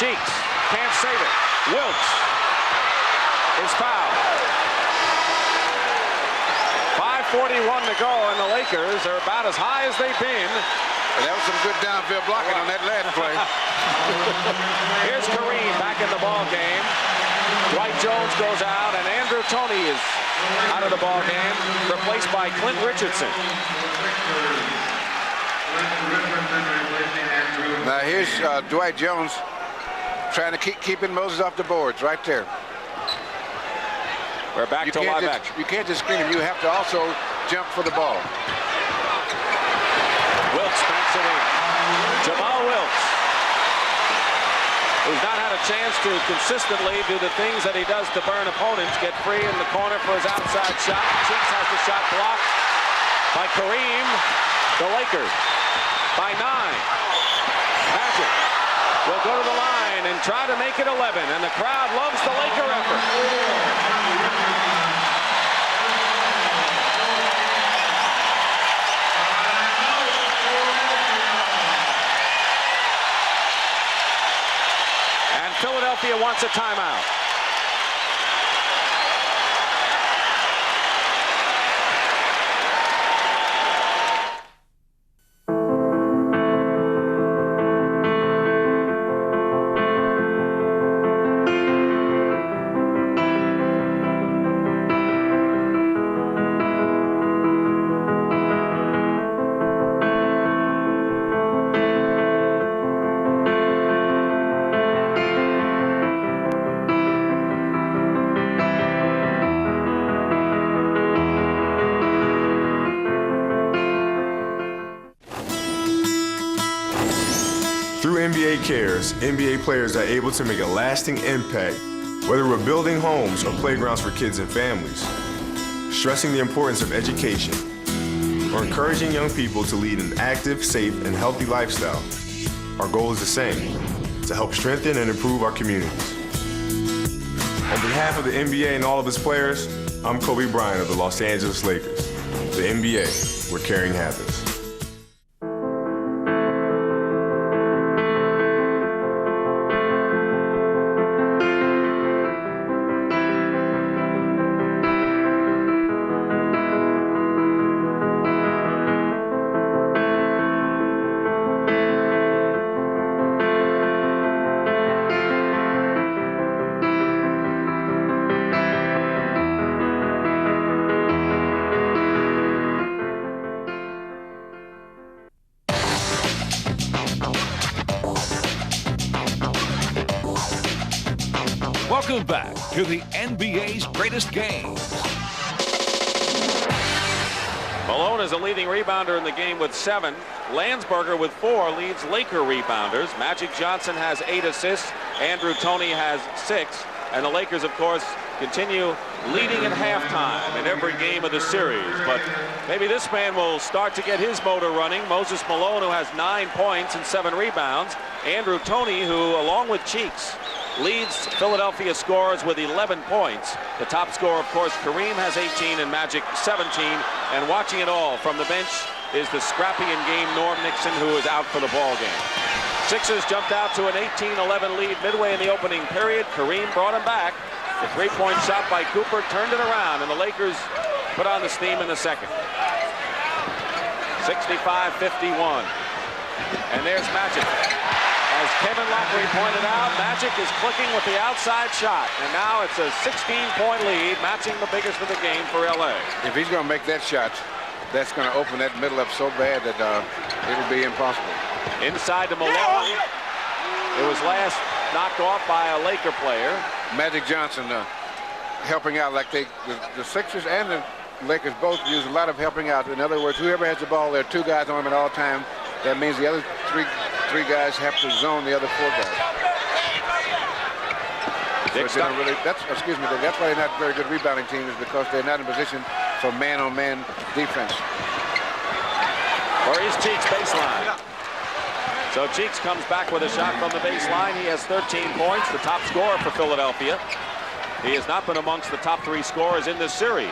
Cheeks can't save it. Wilkes is fouled. 5:41 to go, and the Lakers are about as high as they've been. And that was some good downfield blocking on that last play. Here's Kareem back in the ball game. Dwight Jones goes out, and Andrew Toney is out of the ball game, replaced by Clint Richardson. Now here's Dwight Jones trying to keeping Moses off the boards right there. We're back to live action. You can't just screen him. You have to also jump for the ball. Wilkes banks it in. Jamal Wilkes, who's not had a chance to consistently do the things that he does to burn opponents, get free in the corner for his outside shot. Cheeks has the shot blocked by Kareem. The Lakers by 9. Magic will go to the line and try to make it 11, and the crowd loves the Laker effort. Philadelphia wants a timeout. NBA Cares, NBA players are able to make a lasting impact, whether we're building homes or playgrounds for kids and families, stressing the importance of education, or encouraging young people to lead an active, safe, and healthy lifestyle. Our goal is the same, to help strengthen and improve our communities. On behalf of the NBA and all of its players, I'm Kobe Bryant of the Los Angeles Lakers. The NBA, where caring happens. Welcome back to the NBA's greatest games. Malone is a leading rebounder in the game with 7. Landsberger with 4 leads Laker rebounders. Magic Johnson has 8 assists. Andrew Toney has 6. And the Lakers, of course, continue leading at halftime in every game of the series. But maybe this man will start to get his motor running. Moses Malone, who has 9 points and 7 rebounds. Andrew Toney, who, along with Cheeks, leads Philadelphia scorers with 11 points. The top scorer, of course, Kareem has 18 and Magic 17. And watching it all from the bench is the scrappy in game Norm Nixon, who is out for the ball game. Sixers jumped out to an 18-11 lead midway in the opening period. Kareem brought him back. The three-point shot by Cooper turned it around, and the Lakers put on the steam in the second. 65-51. And there's Magic. As Kevin Lockery pointed out, Magic is clicking with the outside shot. And now it's a 16-point lead, matching the biggest of the game for L.A. If he's going to make that shot, that's going to open that middle up so bad that it'll be impossible. Inside to Malone. It was last knocked off by a Laker player. Magic Johnson helping out like the Sixers and the Lakers both use a lot of helping out. In other words, whoever has the ball, there are 2 guys on him at all time. That means the other three guys have to zone the other 4 guys. So that's why they're not a very good rebounding team, is because they're not in position for man-on-man defense. Or is Cheeks baseline? So Cheeks comes back with a shot from the baseline. He has 13 points, the top scorer for Philadelphia. He has not been amongst the top 3 scorers in this series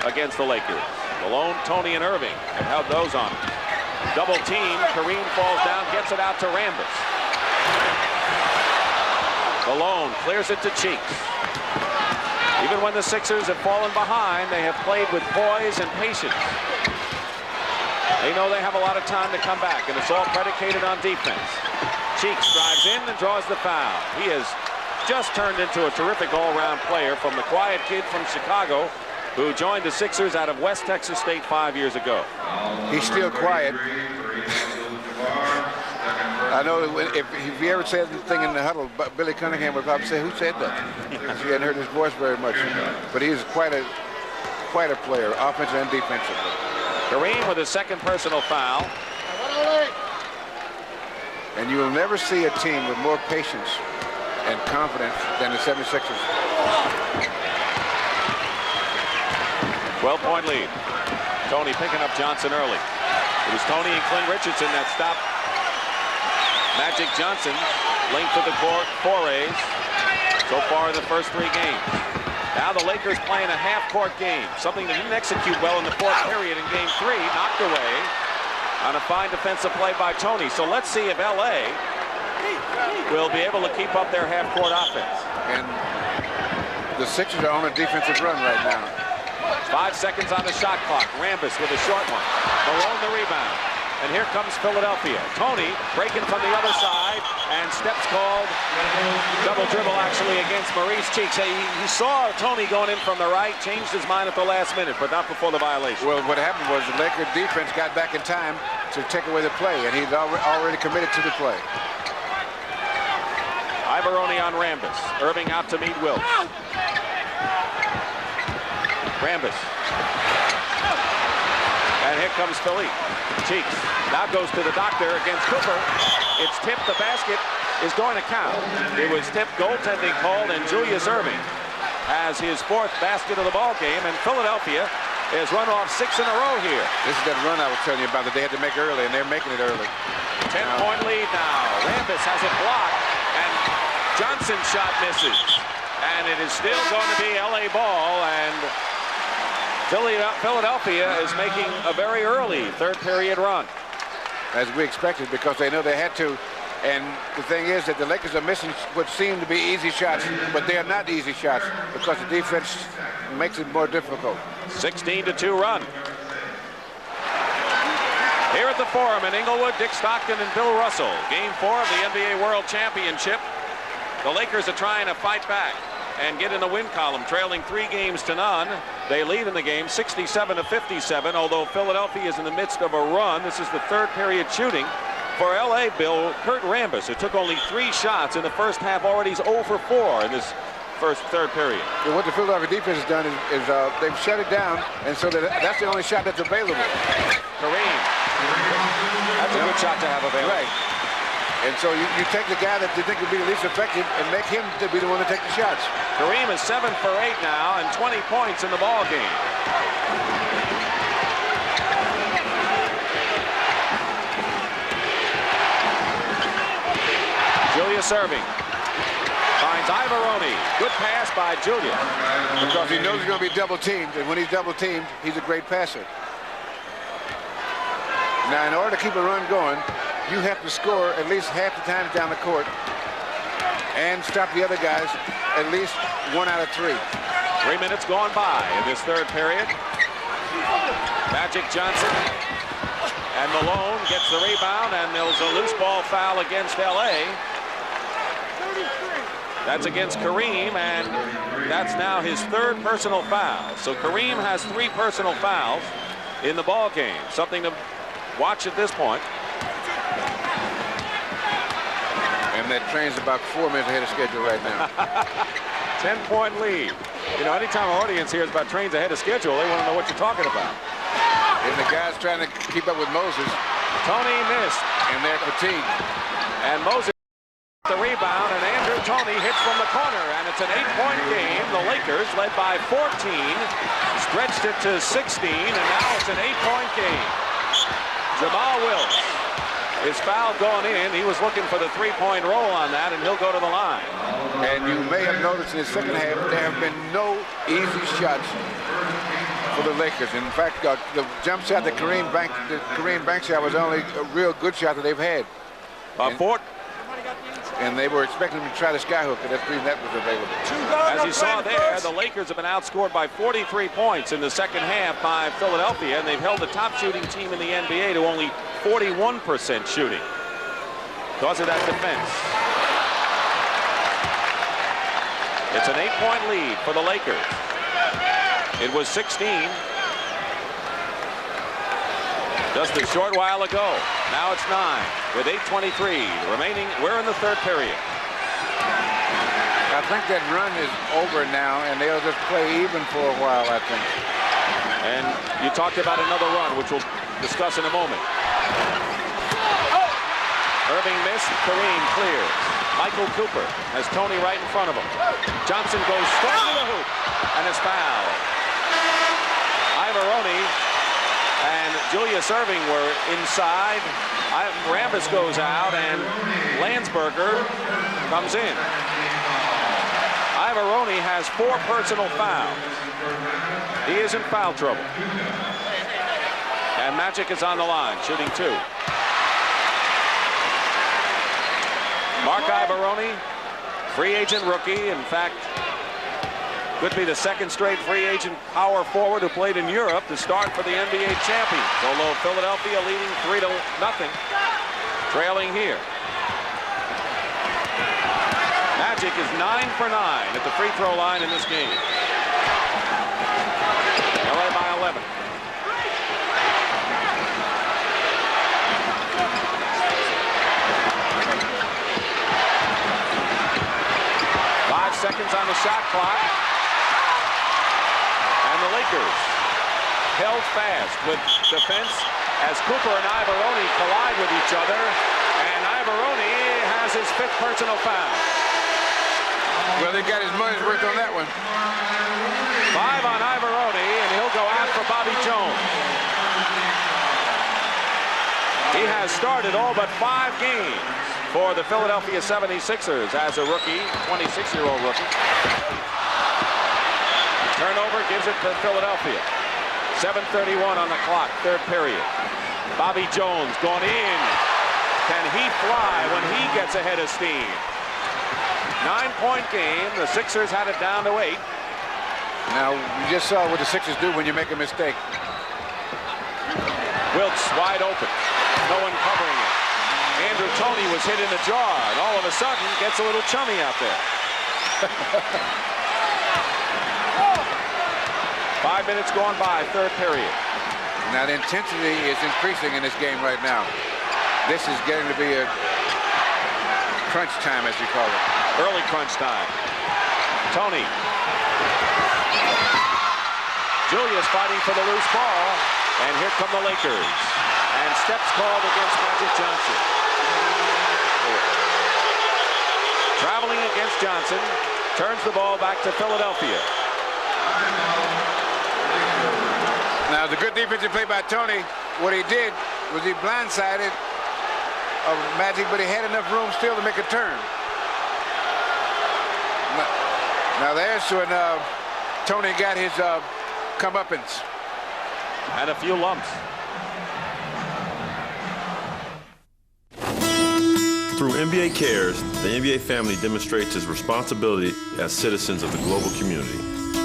against the Lakers. Malone, Toney, and Irving have held those on him. Double team, Kareem falls down, gets it out to Rambis. Malone clears it to Cheeks. Even when the Sixers have fallen behind, they have played with poise and patience. They know they have a lot of time to come back, and it's all predicated on defense. Cheeks drives in and draws the foul. He has just turned into a terrific all-around player from the quiet kid from Chicago who joined the Sixers out of West Texas State 5 years ago. He's still quiet. I know if he ever said anything in the huddle, Billy Cunningham would probably say, "Who said that?" He hadn't heard his voice very much. But he's quite a player, offensively and defensively. Kareem with his second personal foul. And you will never see a team with more patience and confidence than the 76ers. 12-point lead. Toney picking up Johnson early. It was Toney and Clint Richardson that stopped Magic Johnson. Length of the court, forays so far in the first 3 games. Now the Lakers playing a half-court game, something they didn't execute well in the 4th period in Game 3, knocked away on a fine defensive play by Toney. So let's see if L.A. will be able to keep up their half-court offense. And the Sixers are on a defensive run right now. 5 seconds on the shot clock. Rambis with a short one. Malone the rebound. And here comes Philadelphia. Toney breaking from the other side, and steps called. Double dribble actually against Maurice Cheeks. He saw Toney going in from the right, changed his mind at the last minute, but not before the violation. Well, what happened was the Laker defense got back in time to take away the play, and he's already committed to the play. Ibaroni on Rambis. Irving out to meet Wilkes. Rambis. And here comes Philly. Cheeks now goes to the doctor against Cooper. It's tipped. The basket is going to count. It was tipped, goaltending called, and Julius Irving has his 4th basket of the ball game, and Philadelphia has run off 6 in a row here. This is that run I was telling you about that they had to make early, and they're making it early. 10-point lead now. Rambis has it blocked, and Johnson's shot misses. And it is still going to be L.A. ball, and Philadelphia is making a very early 3rd period run. As we expected, because they know they had to. And the thing is that the Lakers are missing what seem to be easy shots, but they are not easy shots because the defense makes it more difficult. 16-2 run. Here at the Forum in Inglewood, Dick Stockton and Bill Russell. Game 4 of the NBA World Championship. The Lakers are trying to fight back and get in the win column, trailing 3 games to none. They lead in the game 67-57, although Philadelphia is in the midst of a run. This is the 3rd period shooting for L.A. Bill. Kurt Rambis, who took only 3 shots in the first half, already is 0 for 4 in this third period. What the Philadelphia defense has done is they've shut it down, and so that's the only shot that's available. Kareem. That's a good shot to have available. Right. And so you take the guy that you think would be the least effective and make him to be the one to take the shots. Kareem is 7 for 8 now and 20 points in the ball game. Julius serving. Finds Ivaroni. Good pass by Julius. Because he knows he's going to be double teamed, and when he's double teamed, he's a great passer. Now, in order to keep a run going, you have to score at least half the times down the court and stop the other guys at least 1 out of 3. 3 minutes gone by in this third period. Magic Johnson and Malone gets the rebound, and there's a loose ball foul against L.A. That's against Kareem, and that's now his 3rd personal foul. So Kareem has 3 personal fouls in the ball game. Something to watch at this point. And that train's about 4 minutes ahead of schedule right now. 10-point lead. You know, anytime our audience hears about trains ahead of schedule, they want to know what you're talking about. And the guys trying to keep up with Moses. Tony missed. And they're fatigued. And Moses the rebound, and Andrew Toney hits from the corner, and it's an 8-point game. The Lakers, led by 14, stretched it to 16, and now it's an 8-point game. Jamal Wilkes is fouled going in. He was looking for the 3-point roll on that, and he'll go to the line. And you may have noticed in the second half there have been no easy shots for the Lakers. In fact, the jump shot that Kareem Banks shot was only a real good shot that they've had. And they were expecting him to try the skyhook, and that's the reason that was available. As you saw there, the Lakers have been outscored by 43 points in the second half by Philadelphia, and they've held the top shooting team in the NBA to only 41% shooting because of that defense. It's an 8-point lead for the Lakers. It was 16 just a short while ago. Now it's 9 with 8:23 remaining. We're in the third period. I think that run is over now, and they'll just play even for a while, I think. And you talked about another run, which we'll discuss in a moment. Irving missed. Kareem clears. Michael Cooper has Toney right in front of him. Johnson goes straight to the hoop and is fouled. Ivaroni and Julius Irving were inside. Rambis goes out, and Landsberger comes in. Ivaroni has 4 personal fouls. He is in foul trouble. And Magic is on the line, shooting 2. Mark Ivaroni, free agent rookie. In fact, could be the 2nd straight free agent power forward who played in Europe to start for the NBA champions. Although Philadelphia leading 3-0, trailing here. Magic is 9 for 9 at the free throw line in this game. LA by 11. Seconds on the shot clock. And the Lakers held fast with defense as Cooper and Ivaroni collide with each other. And Ivaroni has his 5th personal foul. Well, they got his money's worth on that one. 5 on Ivaroni, and he'll go out for Bobby Jones. He has started all but 5 games for the Philadelphia 76ers as a rookie, 26-year-old rookie. Turnover gives it to Philadelphia. 7:31 on the clock, third period. Bobby Jones going in. Can he fly when he gets ahead of steam? 9-point game. The Sixers had it down to 8. Now, you just saw what the Sixers do when you make a mistake. Wilkes wide open. No one covering it. Andrew Toney was hit in the jaw, and all of a sudden gets a little chummy out there. 5 minutes gone by, third period. Now the intensity is increasing in this game right now. This is getting to be a crunch time, as you call it. Early crunch time. Tony. Julius fighting for the loose ball. And here come the Lakers. And steps called against Magic Johnson. Traveling against Johnson. Turns the ball back to Philadelphia. Now, the good defensive play by Tony. What he did was he blindsided Magic, but he had enough room still to make a turn. Now there's when Tony got his comeuppance. And a few lumps. Through NBA Cares, the NBA family demonstrates its responsibility as citizens of the global community.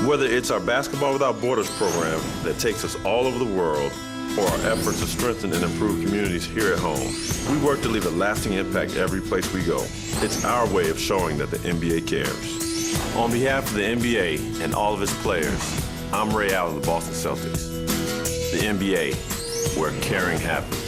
Whether it's our Basketball Without Borders program that takes us all over the world, or our efforts to strengthen and improve communities here at home, we work to leave a lasting impact every place we go. It's our way of showing that the NBA cares. On behalf of the NBA and all of its players, I'm Ray Allen of the Boston Celtics. The NBA, where caring happens.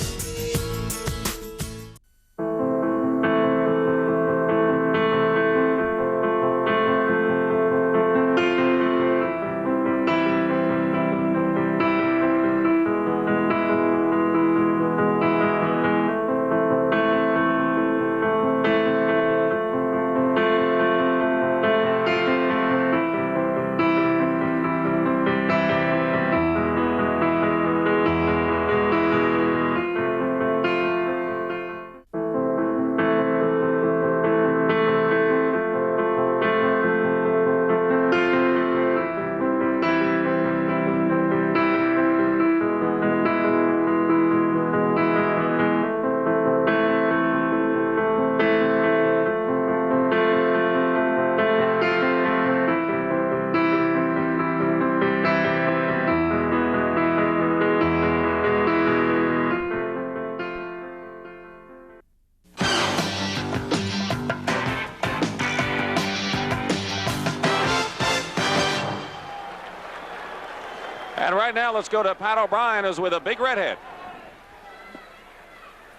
And right now, let's go to Pat O'Brien, who's with a big redhead.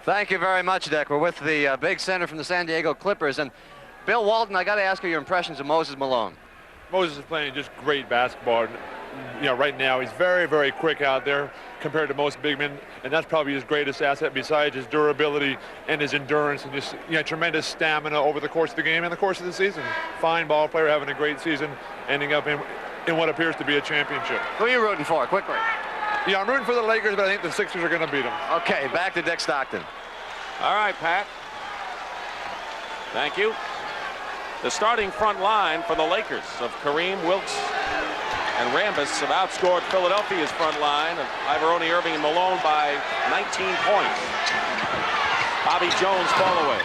Thank you very much, Dick. We're with the big center from the San Diego Clippers. And Bill Walton, I got to ask you your impressions of Moses Malone. Moses is playing just great basketball. You know, right now he's very, very quick out there compared to most big men, and that's probably his greatest asset besides his durability and his endurance and just, you know, tremendous stamina over the course of the game and the course of the season. Fine ball player, having a great season, ending up in what appears to be a championship. Who are you rooting for, quickly? Yeah, I'm rooting for the Lakers, but I think the Sixers are going to beat them. Okay, back to Dick Stockton. All right, Pat. Thank you. The starting front line for the Lakers of Kareem, Wilkes, and Rambis have outscored Philadelphia's front line of Iveroni, Irving, and Malone by 19 points. Bobby Jones fall away.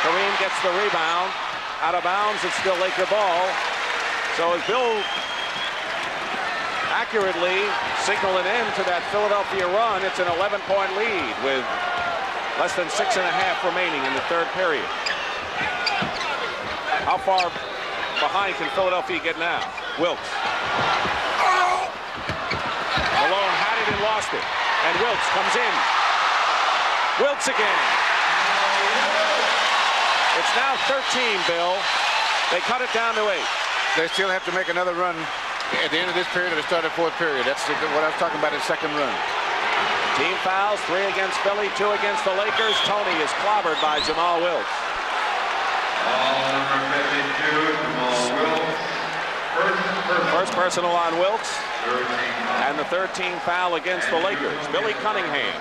Kareem gets the rebound. Out of bounds, it's still Laker ball. So as Bill accurately signaled an end to that Philadelphia run, it's an 11-point lead with less than 6.5 remaining in the third period. How far behind can Philadelphia get now? Wilkes. Malone had it and lost it. And Wilkes comes in. Wilkes again. It's now 13, Bill. They cut it down to 8. They still have to make another run at the end of this period or the start of the fourth period. That's what I was talking about in the second run. Team fouls, 3 against Philly, 2 against the Lakers. Tony is clobbered by Jamal Wilkes. First personal on Wilkes, and the 13th foul against the Lakers. Billy Cunningham.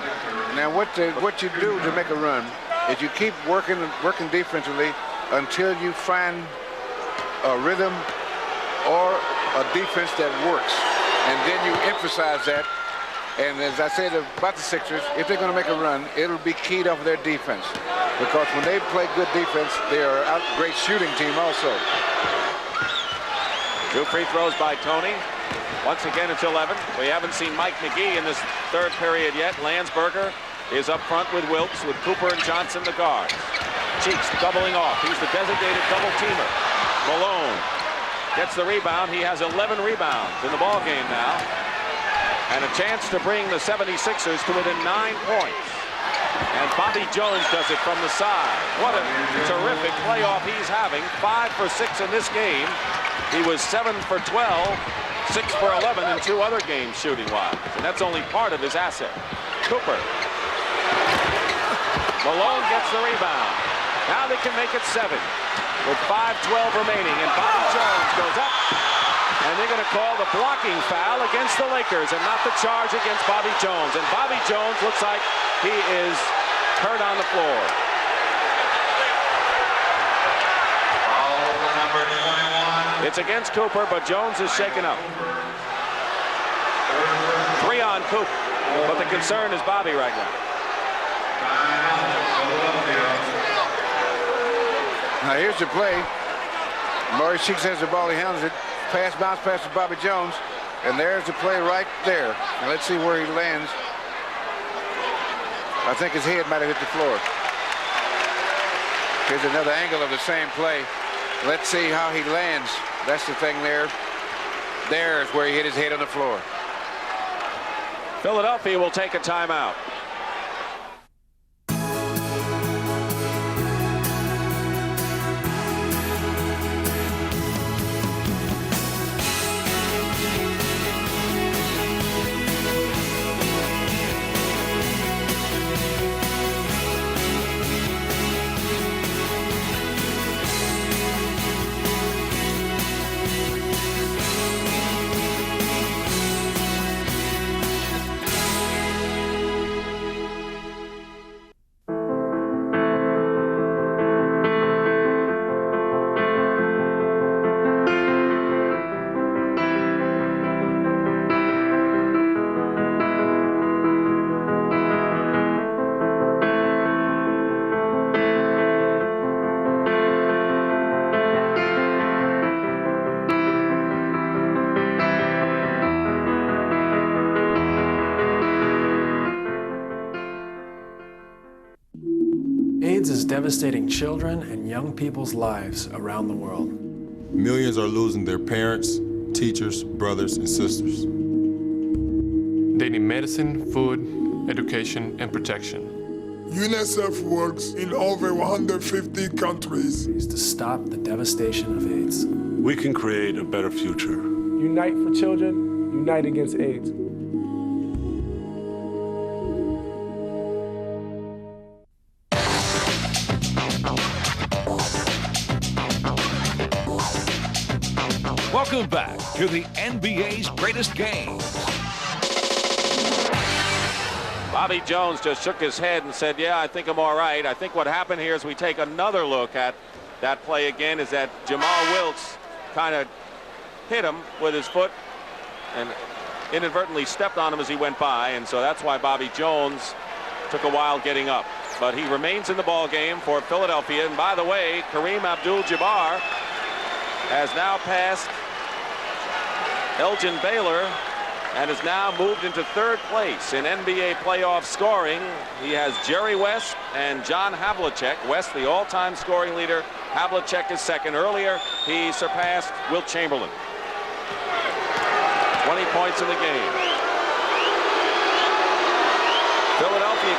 Now, what you do to make a run is you keep working defensively until you find a rhythm or a defense that works, and then you emphasize that. And as I said about the Sixers, if they're going to make a run, it'll be keyed off of their defense. Because when they play good defense, they are a great shooting team also. 2 free throws by Tony. Once again, it's 11. We haven't seen Mike McGee in this third period yet. Landsberger is up front with Wilkes, with Cooper and Johnson the guards. Cheeks doubling off. He's the designated double teamer. Malone gets the rebound. He has 11 rebounds in the ball game now. And a chance to bring the 76ers to within 9 points. And Bobby Jones does it from the side. What a terrific playoff he's having. 5 for 6 in this game. He was 7 for 12, 6 for 11 in 2 other games shooting-wise. And that's only part of his asset. Cooper. Malone gets the rebound. Now they can make it 7 with 5:12 remaining. And Bobby Jones goes up. And they're going to call the blocking foul against the Lakers and not the charge against Bobby Jones. And Bobby Jones looks like he is hurt on the floor. It's against Cooper, but Jones is shaken up. 3 on Cooper, but the concern is Bobby right now. Now here's the play. Maurice Cheeks has the ball, he handles it. Pass, bounce pass to Bobby Jones. And there's the play right there. Now let's see where he lands. I think his head might have hit the floor. Here's another angle of the same play. Let's see how he lands. That's the thing there. There's where he hit his head on the floor. Philadelphia will take a timeout. AIDS is devastating children and young people's lives around the world. Millions are losing their parents, teachers, brothers, and sisters. They need medicine, food, education, and protection. UNICEF works in over 150 countries to stop the devastation of AIDS. We can create a better future. Unite for children, unite against AIDS. Welcome back to the NBA's greatest games. Bobby Jones just shook his head and said, yeah, I think I'm all right. I think what happened here is we take another look at that play again is that Jamal Wilkes kind of hit him with his foot and inadvertently stepped on him as he went by. And so that's why Bobby Jones took a while getting up. But he remains in the ball game for Philadelphia. And by the way, Kareem Abdul-Jabbar has now passed Elgin Baylor and has now moved into 3rd place in NBA playoff scoring. He has Jerry West and John Havlicek. West, the all-time scoring leader. Havlicek is 2nd. Earlier, he surpassed Wilt Chamberlain. 20 points in the game. Philadelphia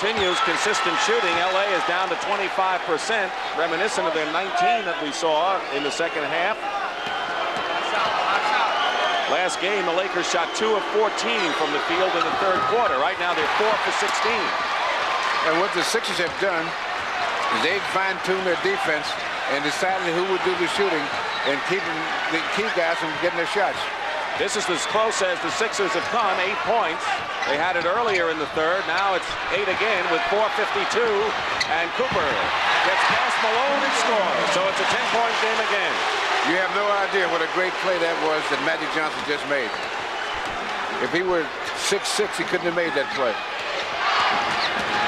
continues consistent shooting. LA is down to 25%, reminiscent of their 19 that we saw in the second half. Last game, the Lakers shot 2 of 14 from the field in the 3rd quarter. Right now, they're 4 for 16. And what the Sixers have done is they've fine-tuned their defense and decided who would do the shooting and keeping the key guys from getting their shots. This is as close as the Sixers have come, 8 points. They had it earlier in the 3rd. Now it's 8 again with 4:52. And Cooper gets past Malone and scores. So it's a 10-point game again. You have no idea what a great play that was that Magic Johnson just made. If he were 6'6", he couldn't have made that play.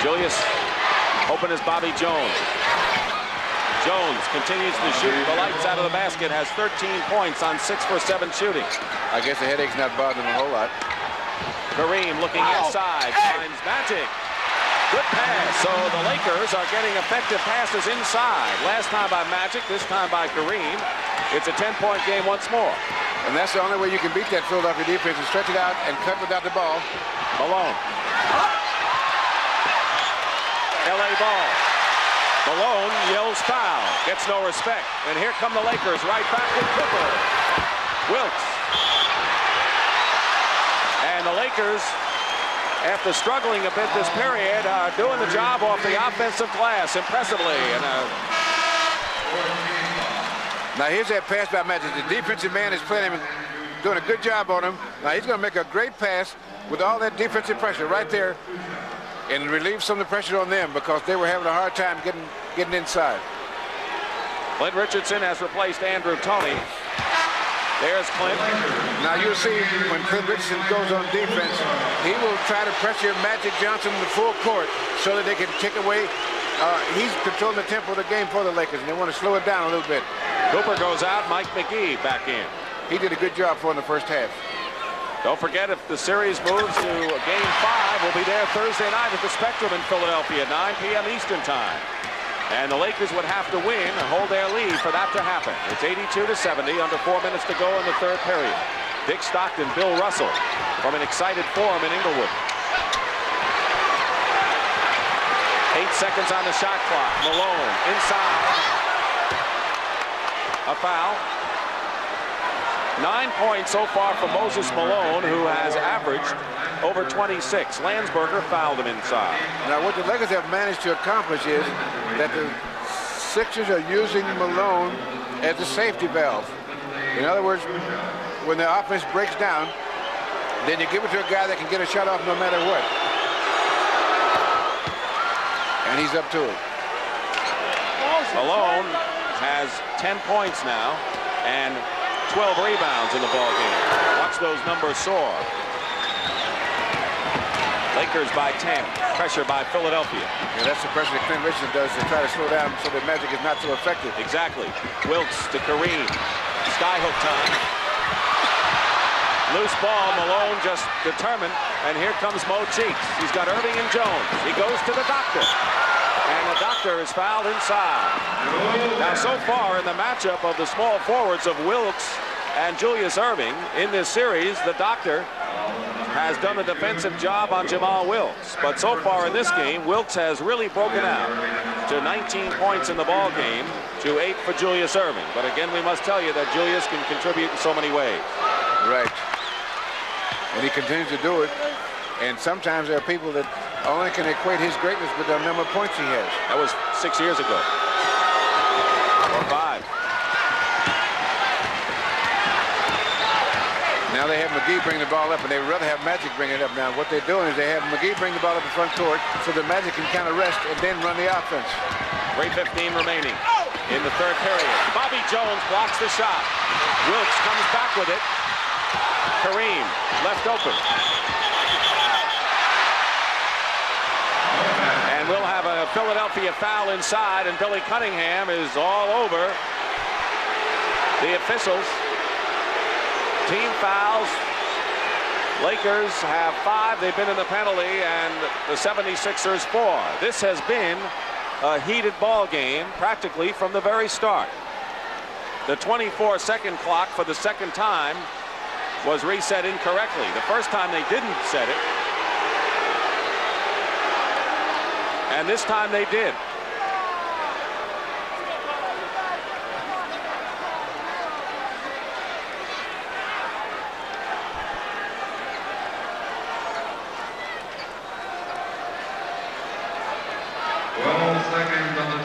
Julius open as Bobby Jones. Jones continues to shoot the lights out of the basket, has 13 points on 6 for 7 shooting. I guess the headache's not bothering him a whole lot. Kareem looking inside, finds Magic. Good pass. So the Lakers are getting effective passes inside. Last time by Magic, this time by Kareem. It's a 10-point game once more. And that's the only way you can beat that Philadelphia defense is stretch it out and cut without the ball. Malone. LA ball. Malone yells foul, gets no respect. And here come the Lakers right back with Cooper. Wilkes. And the Lakers, after struggling a bit this period, are doing the job off the offensive glass impressively. And now here's that pass by Magic. The defensive man is playing him, doing a good job on him. Now he's going to make a great pass with all that defensive pressure right there and relieve some of the pressure on them because they were having a hard time getting inside. Clint Richardson has replaced Andrew Toney. There's Clint. Now you'll see when Clint Richardson goes on defense, he will try to pressure Magic Johnson in the full court so that they can take away. He's controlling the tempo of the game for the Lakers, and they want to slow it down a little bit. Cooper goes out, Mike McGee back in. He did a good job for in the first half. Don't forget, if the series moves to Game 5, we'll be there Thursday night at the Spectrum in Philadelphia, 9 p.m. Eastern Time. And the Lakers would have to win and hold their lead for that to happen. It's 82-70, under 4 minutes to go in the third period. Dick Stockton, Bill Russell from an excited forum in Inglewood. 8 seconds on the shot clock. Malone inside. A foul. 9 points so far for Moses Malone, who has averaged over 26. Landsberger fouled him inside. Now what the Lakers have managed to accomplish is that the Sixers are using Malone as a safety valve. In other words, when the offense breaks down, then you give it to a guy that can get a shot off no matter what. And he's up to it. Malone has 10 points now and 12 rebounds in the ball game. Watch those numbers soar. Lakers by 10. Pressure by Philadelphia. Yeah, that's the pressure that Clint Richardson does to try to slow down so that Magic is not so effective. Exactly. Wilkes to Kareem. Skyhook time. Loose ball. Malone just determined. And here comes Mo Cheeks. He's got Irving and Jones. He goes to the doctor. And the doctor is fouled inside. Now, so far in the matchup of the small forwards of Wilkes and Julius Irving in this series, the doctor has done a defensive job on Jamal Wilkes. But so far in this game, Wilkes has really broken out to 19 points in the ball game to 8 for Julius Irving. But again, we must tell you that Julius can contribute in so many ways. Right. And he continues to do it. And sometimes there are people that only can equate his greatness with the number of points he has. That was 6 years ago. Or 5. Now they have McGee bring the ball up, and they would rather have Magic bring it up. Now what they're doing is they have McGee bring the ball up the front court so that Magic can kind of rest and then run the offense. 3:15 remaining in the third period. Bobby Jones blocks the shot. Wilkes comes back with it. Kareem left open. And we'll have a Philadelphia foul inside, and Billy Cunningham is all over the officials. Team fouls. Lakers have 5. They've been in the penalty, and the 76ers 4. This has been a heated ball game practically from the very start. The 24-second clock for the second time was reset incorrectly. The first time they didn't set it. And this time they did.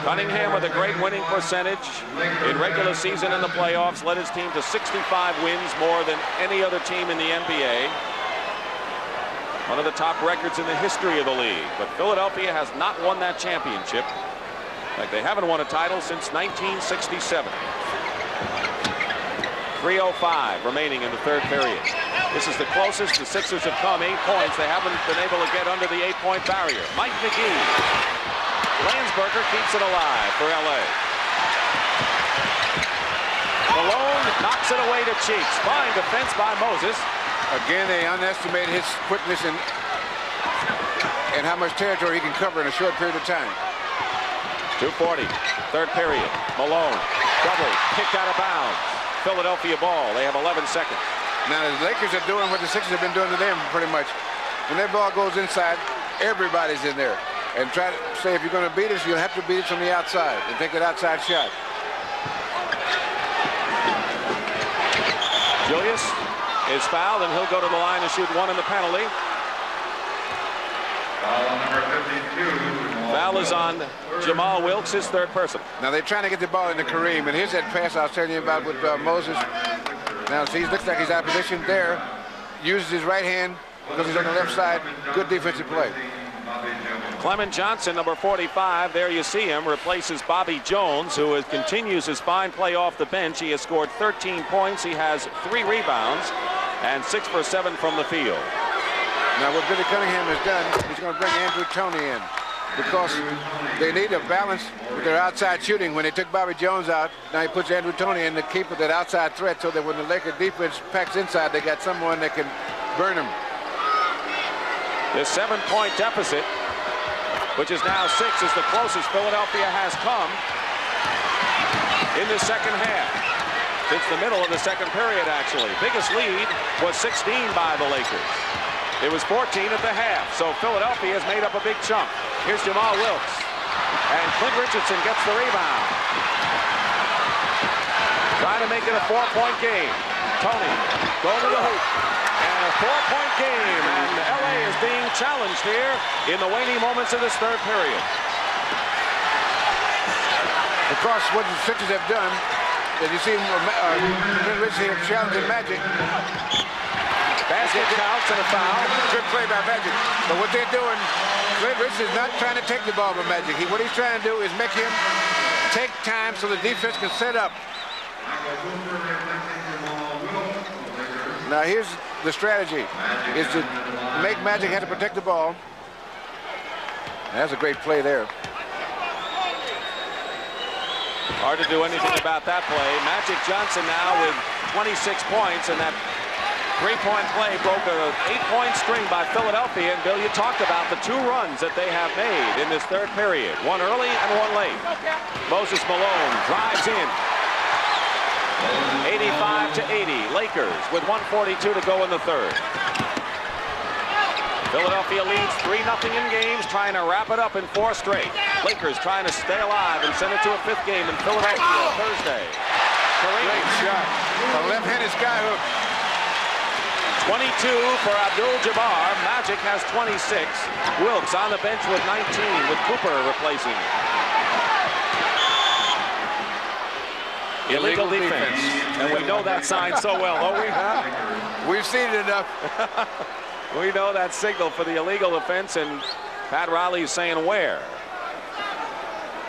Cunningham with a great winning percentage in regular season and the playoffs, led his team to 65 wins, more than any other team in the NBA. One of the top records in the history of the league. But Philadelphia has not won that championship. Like they haven't won a title since 1967. 3:05 remaining in the third period. This is the closest the Sixers have come. 8 points. They haven't been able to get under the 8-point barrier. Mike McGee. Landsberger keeps it alive for LA. Malone knocks it away to Cheeks. Fine defense by Moses. Again, they underestimated his quickness and how much territory he can cover in a short period of time. 2:40, third period. Malone, double, kicked out of bounds. Philadelphia ball. They have 11 seconds. Now the Lakers are doing what the Sixers have been doing to them pretty much. When their ball goes inside, everybody's in there. and try to say if you're going to beat us, you'll have to beat us from the outside and take that outside shot. Julius is fouled, and he'll go to the line and shoot one in the penalty. Foul is on Jamal Wilkes, his third person. Now they're trying to get the ball into Kareem, and here's that pass I was telling you about with Moses. Now see, looks like he's out of position there. Uses his right hand because he's on the left side. Good defensive play. Clement Johnson, number 45, there you see him, replaces Bobby Jones, who continues his fine play off the bench. He has scored 13 points. He has 3 rebounds and 6 for 7 from the field. Now what Billy Cunningham has done, he's going to bring Andrew Toney in because they need a balance with their outside shooting. When they took Bobby Jones out, now he puts Andrew Toney in to keep that outside threat so that when the Laker defense packs inside, they got someone that can burn them. This 7-point deficit, which is now 6, is the closest Philadelphia has come in the second half. Since the middle of the second period, actually. Biggest lead was 16 by the Lakers. It was 14 at the half, so Philadelphia has made up a big chunk. Here's Jamal Wilkes, and Clint Richardson gets the rebound. Trying to make it a 4-point game. Toney going to the hoop, and a 4-point game, and LA is being challenged here in the waning moments of this third period. Because what the Sixers have done, as you see, Clint Richardson here challenging Magic. Basket counts and a foul. Good play by Magic. But what they're doing, Clint Richardson is not trying to take the ball from Magic. What he's trying to do is make him take time so the defense can set up. Now here's the strategy, is to make Magic have to protect the ball. That's a great play there. Hard to do anything about that play. Magic Johnson now with 26 points, and that 3-point play broke a 8-point string by Philadelphia. And Bill, you talked about the 2 runs that they have made in this third period. One early and one late. Moses Malone drives in. 85-80, Lakers with 1:42 to go in the third. Philadelphia leads 3-0 in games, trying to wrap it up in 4 straight. Lakers trying to stay alive and send it to a 5th game in Philadelphia Thursday. Kareem. Great shot. A left-handed skyhook. 22 for Abdul-Jabbar. Magic has 26. Wilkes on the bench with 19, with Cooper replacing. Illegal defense. And we know that sign so well, don't we? We've seen it enough. We know that signal for the illegal defense, and Pat Riley is saying where.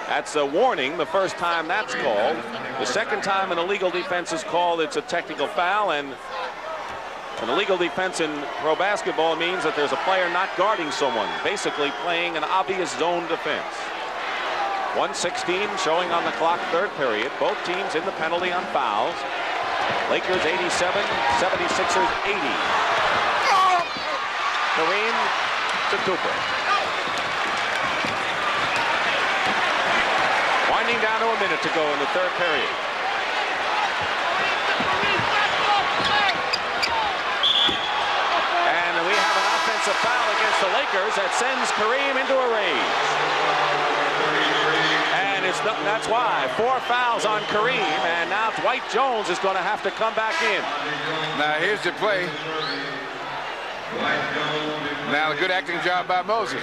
That's a warning the first time that's called. The second time an illegal defense is called, it's a technical foul, and an illegal defense in pro basketball means that there's a player not guarding someone, basically playing an obvious zone defense. 1:16 showing on the clock, third period. Both teams in the penalty on fouls. Lakers 87, 76ers 80. Kareem to Cooper. Winding down to a minute to go in the third period. And we have an offensive foul against the Lakers that sends Kareem into a rage. And that's why 4 fouls on Kareem, and now Dwight Jones is going to have to come back in. Now here's the play. Now a good acting job by Moses,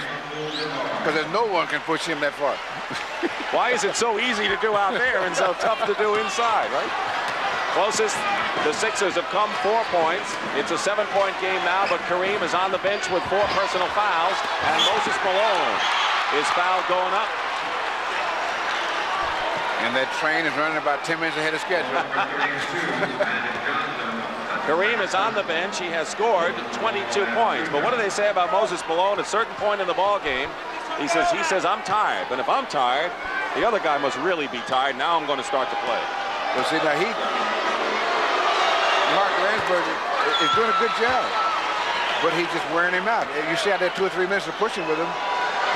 because no one can push him that far. Why is it so easy to do out there and so tough to do inside, right? Closest, the Sixers have come 4 points. It's a 7-point game now, but Kareem is on the bench with 4 personal fouls, and Moses Malone is fouled going up. And that train is running about 10 minutes ahead of schedule. Kareem is on the bench. He has scored 22 points. But what do they say about Moses Malone? At a certain point in the ball game, he says, I'm tired. But if I'm tired, the other guy must really be tired. Now I'm going to start to play. Well, see, now Mark Landsberg is doing a good job, but he's just wearing him out. You see out there 2 or 3 minutes of pushing with him.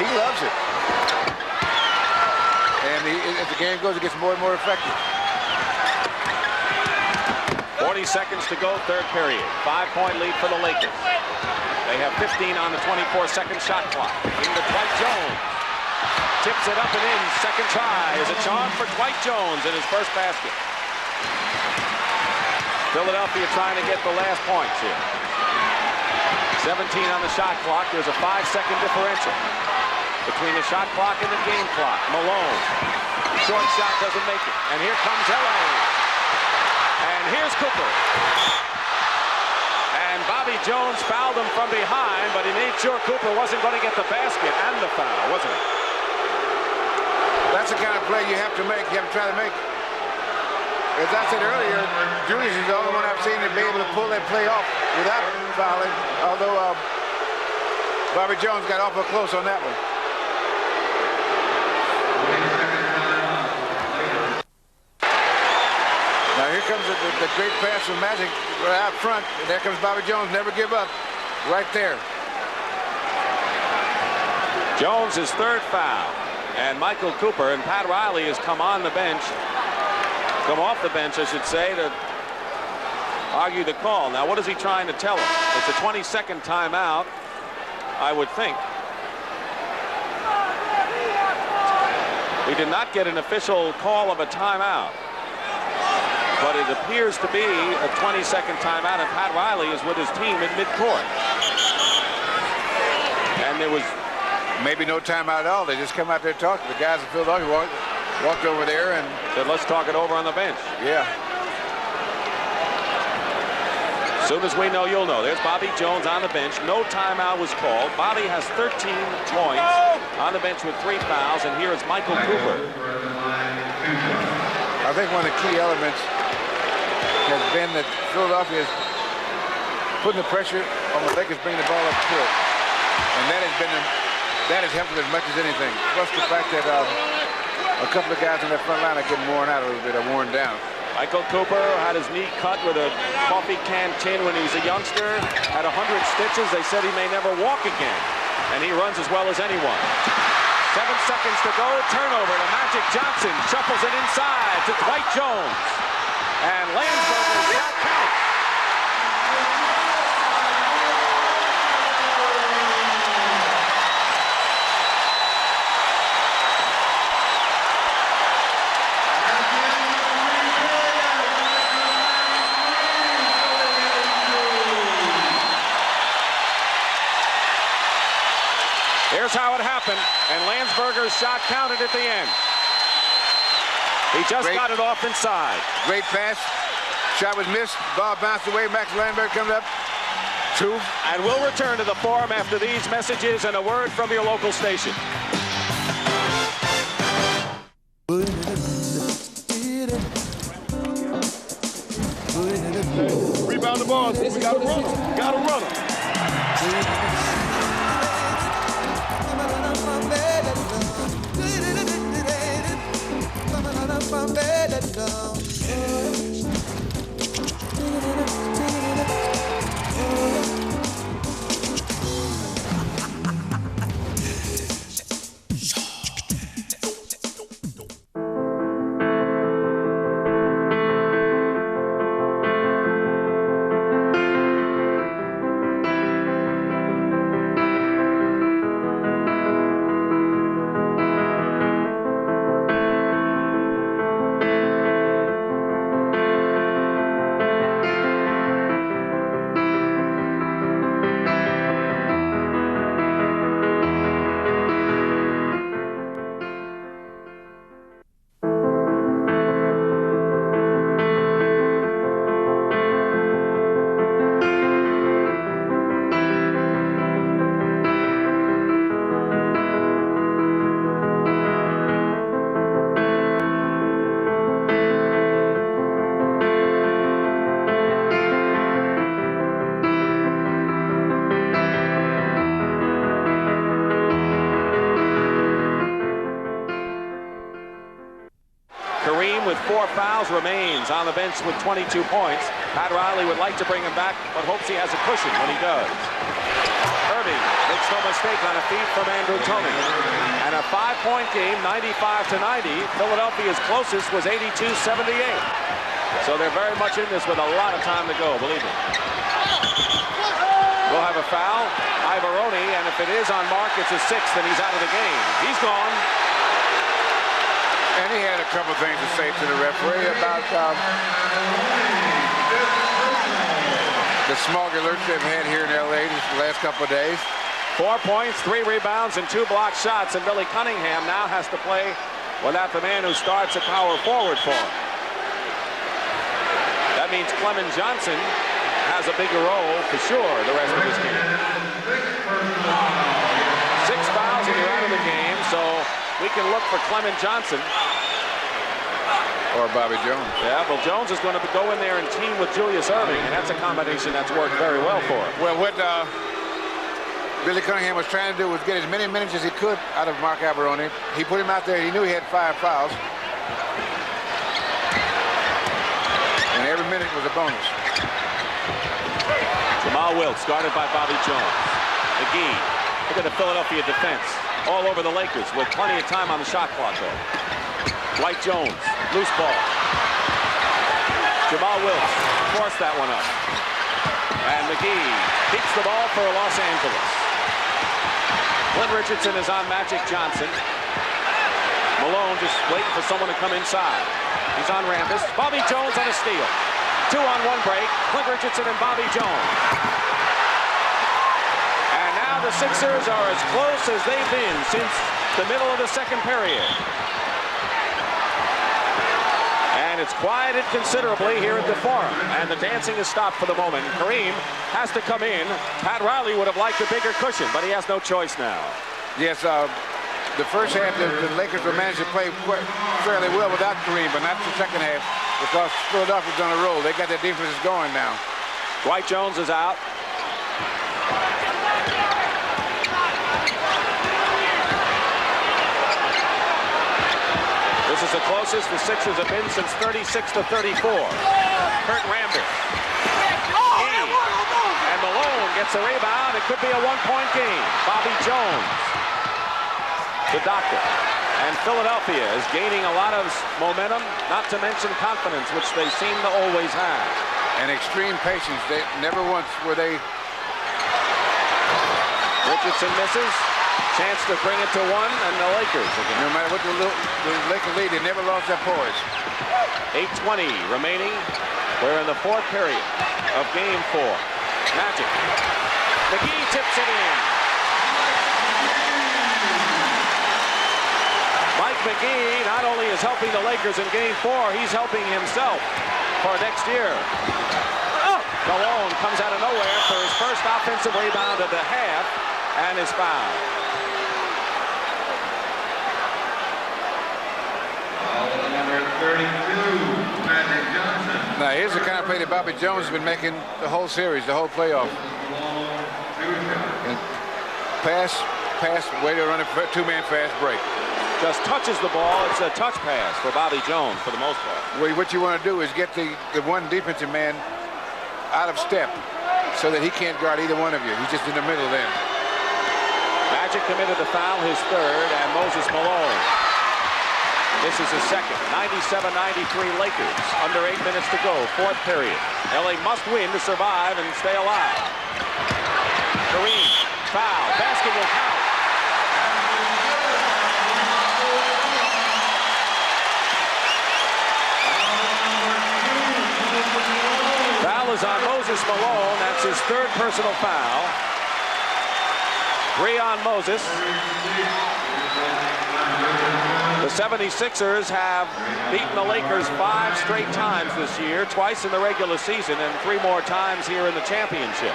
He loves it. And as the game goes, it gets more and more effective. 40 seconds to go, third period. 5-point lead for the Lakers. They have 15 on the 24-second shot clock. Into Dwight Jones. Tips it up and in. Second try. Is a charm for Dwight Jones in his first basket. Philadelphia trying to get the last points here. 17 on the shot clock. There's a 5-second differential between the shot clock and the game clock. Malone. Short shot doesn't make it. And here comes LA. And here's Cooper. And Bobby Jones fouled him from behind, but he made sure Cooper wasn't going to get the basket and the foul, wasn't it? That's the kind of play you have to make. You have to try to make. As I said earlier, Julius is the only one I've seen to be able to pull that play off without fouling, although Bobby Jones got awful close on that one. Now here comes the great pass from Magic right out front. And there comes Bobby Jones. Never give up. Right there. Jones' his third foul. And Michael Cooper and Pat Riley has come on the bench. Come off the bench, I should say, to argue the call. Now, what is he trying to tell him? It's a 20-second timeout, I would think. We did not get an official call of a timeout. But it appears to be a 20-second timeout, and Pat Riley is with his team in midcourt. And there was maybe no timeout at all. They just come out there talking. The guys in Philadelphia walked over there and said, let's talk it over on the bench. Yeah. As soon as we know, you'll know. There's Bobby Jones on the bench. No timeout was called. Bobby has 13 points on the bench with 3 fouls, and here is Michael Cooper. I think one of the key elements has been that Philadelphia is putting the pressure on the Lakers bringing the ball up court. And that has helped them as much as anything. Plus the fact that a couple of guys in that front line are getting worn out a little bit, are worn down. Michael Cooper had his knee cut with a coffee can tin when he was a youngster. Had 100 stitches. They said he may never walk again. And he runs as well as anyone. 7 seconds to go. Turnover to Magic Johnson. Shuffles it inside to Dwight Jones. And Landsberger's shot counts. Here's how it happened, and Landsberger's shot counted at the end. He just got it off inside. Great pass. Shot was missed. Ball bounced away. Max Landberg comes up. 2. And we'll return to the forum after these messages and a word from your local station. Rebound the ball. We got a runner. Got a runner. With 4 fouls remains on the bench with 22 points. Pat Riley would like to bring him back, but hopes he has a cushion when he does. Irving makes no mistake on a feed from Andrew Toney. And a 5-point game, 95-90. Philadelphia's closest was 82-78. So they're very much in this with a lot of time to go, believe me. will have a foul. Iavaroni, and if it is on Mark, it's his 6th, and he's out of the game. He's gone. And he had a couple things to say to the referee about the smog alerts they've had here in L.A. the last couple of days. 4 points, 3 rebounds, and 2 blocked shots, and Billy Cunningham now has to play without the man who starts at power forward for him. That means Clement Johnson has a bigger role for sure the rest of this game. 6 fouls and you're out of the game, so we can look for Clement Johnson. Or Bobby Jones. Yeah, well, Jones is going to go in there and team with Julius Erving, and that's a combination that's worked very well for him. Well, what Billy Cunningham was trying to do was get as many minutes as he could out of Mark Iavaroni. He put him out there. He knew he had 5 fouls. And every minute was a bonus. Jamal Wilkes guarded by Bobby Jones. McGee, look at the Philadelphia defense. All over the Lakers with plenty of time on the shot clock, though. Dwight Jones, loose ball. Jamal Wilkes forced that one up. And McGee keeps the ball for Los Angeles. Clint Richardson is on Magic Johnson. Malone just waiting for someone to come inside. He's on Rambis. Bobby Jones on a steal. 2-on-1 break. Clint Richardson and Bobby Jones. And now the Sixers are as close as they've been since the middle of the second period. And it's quieted considerably here at the Forum. And the dancing is stopped for the moment. Kareem has to come in. Pat Riley would have liked a bigger cushion, but he has no choice now. Yes, the first half, the Lakers were managed to play fairly well without Kareem, but not the second half because Philadelphia's on a roll. They got their defenses going now. Dwight Jones is out. This is the closest the Sixers have been since 36 to 34. Kurt Rambis. And Malone gets a rebound. It could be a one-point game. Bobby Jones. The doctor. And Philadelphia is gaining a lot of momentum, not to mention confidence, which they seem to always have. And extreme patience. They never once were they. Richardson misses. Chance to bring it to 1, and the Lakers again. No matter what the Lakers lead, they never lost their poise. 8:20 remaining. We're in the 4th period of Game 4. Magic. McGee tips it in. Mike McGee not only is helping the Lakers in Game 4, he's helping himself for next year. Malone comes out of nowhere for his first offensive rebound of the half and is fouled. Number 32, Magic Johnson. Now here's the kind of play that Bobby Jones has been making the whole series, the whole playoff. And pass, way to run a 2-man fast break. Just touches the ball. It's a touch pass for Bobby Jones for the most part. Well, what you want to do is get the one defensive man out of step so that he can't guard either one of you. He's just in the middle then. Magic committed the foul, his 3rd, and Moses Malone. This is his 2nd. 97-93 Lakers. Under 8 minutes to go. 4th period. LA must win to survive and stay alive. Kareem, foul. Basket will count. Foul is on Moses Malone. That's his 3rd personal foul. 3 on Moses. The 76ers have beaten the Lakers 5 straight times this year, twice in the regular season and 3 more times here in the championship.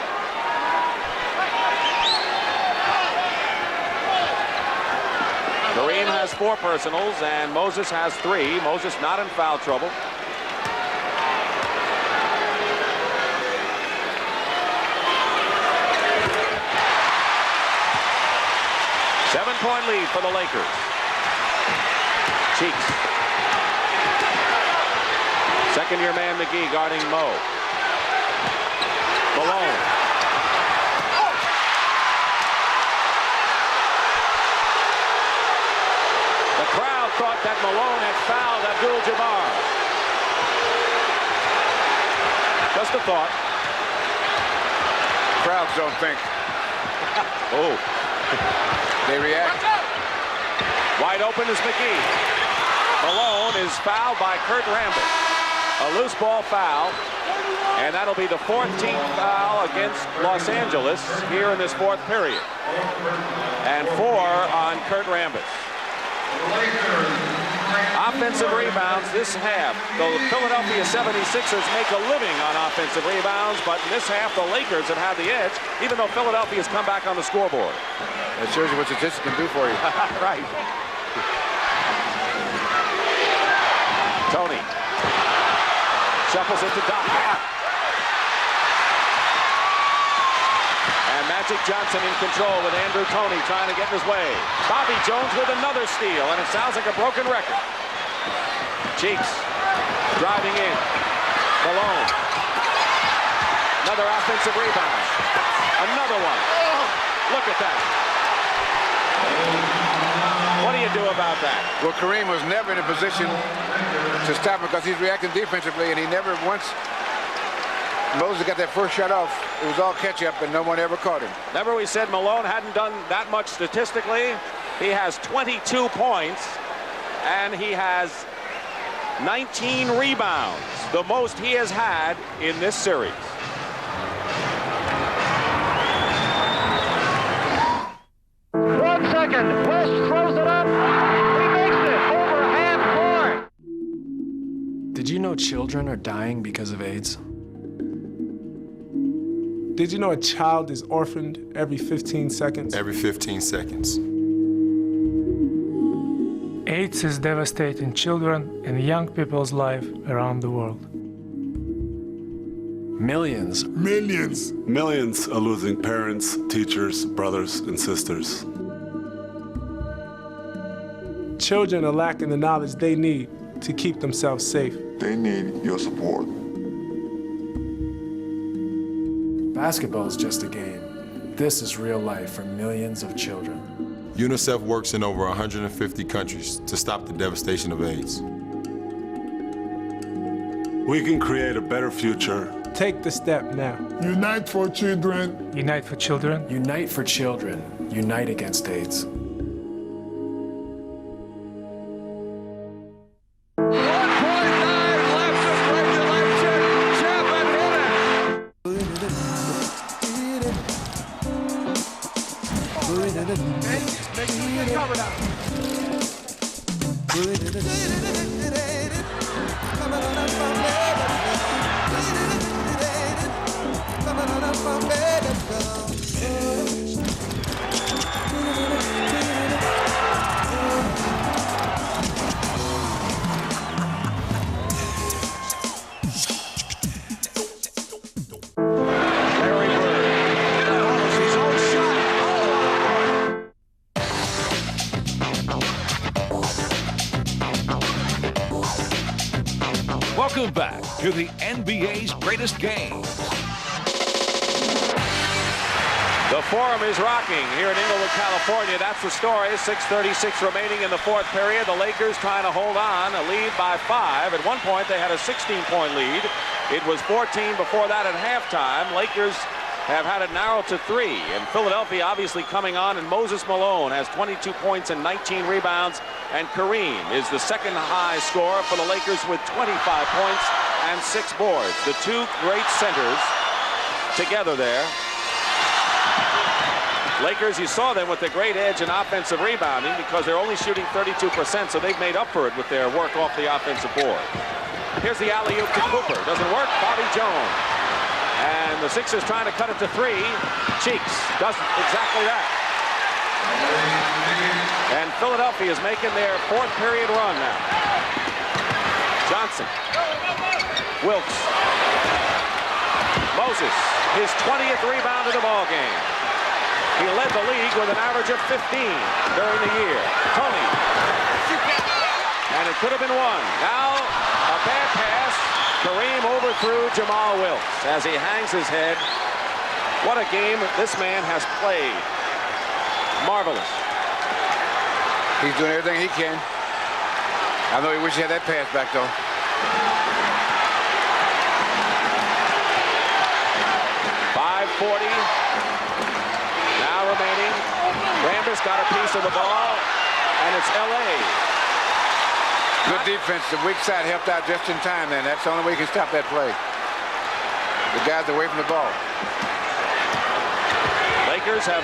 Kareem has 4 personals and Moses has 3. Moses not in foul trouble. Seven-point lead for the Lakers. Cheeks. Second-year man McGee guarding Mo. Malone. The crowd thought that Malone had fouled Abdul-Jabbar. Just a thought. Crowd dogs don't think. Oh. They react. Wide open is McGee. Malone is fouled by Kurt Rambis. A loose ball foul. And that'll be the 14th foul against Los Angeles here in this fourth period. And 4 on Kurt Rambis. Offensive rebounds this half. The Philadelphia 76ers make a living on offensive rebounds, but in this half, the Lakers have had the edge, even though Philadelphia has come back on the scoreboard. That shows you what statistics can do for you. Right. Tony shuffles it to Doc. And Magic Johnson in control with Andrew Toney trying to get in his way. Bobby Jones with another steal, and it sounds like a broken record. Cheeks driving in. Malone. Another offensive rebound. Another one. Look at that. What do you do about that? Well, Kareem was never in a position to stop him because he's reacting defensively, and he never once. Moses got that first shot off. It was all catch-up, and no one ever caught him. Remember we said Malone hadn't done that much statistically? He has 22 points, and he has 19 rebounds, the most he has had in this series. West throws it up. He makes it over half court. Did you know children are dying because of AIDS? Did you know a child is orphaned every 15 seconds? Every 15 seconds. AIDS is devastating children and young people's life around the world. Millions are losing parents, teachers, brothers, and sisters. Children are lacking the knowledge they need to keep themselves safe. They need your support. Basketball is just a game. This is real life for millions of children. UNICEF works in over 150 countries to stop the devastation of AIDS. We can create a better future. Take the step now. Unite for children. Unite for children. Unite for children. Unite against AIDS. Welcome back to the NBA's greatest games. The Forum is rocking here in Inglewood, California. That's the story. 6:36 remaining in the fourth period. The Lakers trying to hold on, a lead by 5. At one point, they had a 16-point lead. It was 14 before that at halftime. Lakers have had it narrowed to 3. And Philadelphia obviously coming on, and Moses Malone has 22 points and 19 rebounds. And Kareem is the second high scorer for the Lakers with 25 points and 6 boards. The two great centers together there. Lakers, you saw them with the great edge in offensive rebounding because they're only shooting 32%, so they've made up for it with their work off the offensive board. Here's the alley-oop to Cooper. Doesn't work. Bobby Jones. And the Sixers trying to cut it to 3. Cheeks does exactly that. And Philadelphia is making their fourth period run now. Johnson. Wilkes. Moses, his 20th rebound of the ball game. He led the league with an average of 15 during the year. Tony. And it could have been 1. Now, a bad pass. Kareem overthrew Jamal Wilkes as he hangs his head. What a game this man has played. Marvelous. He's doing everything he can. I know he wishes he had that pass back, though. 40 now remaining. Rambis got a piece of the ball, and it's L.A. Good defense. The weak side helped out just in time then. That's the only way you can stop that play. The guys away from the ball. Lakers have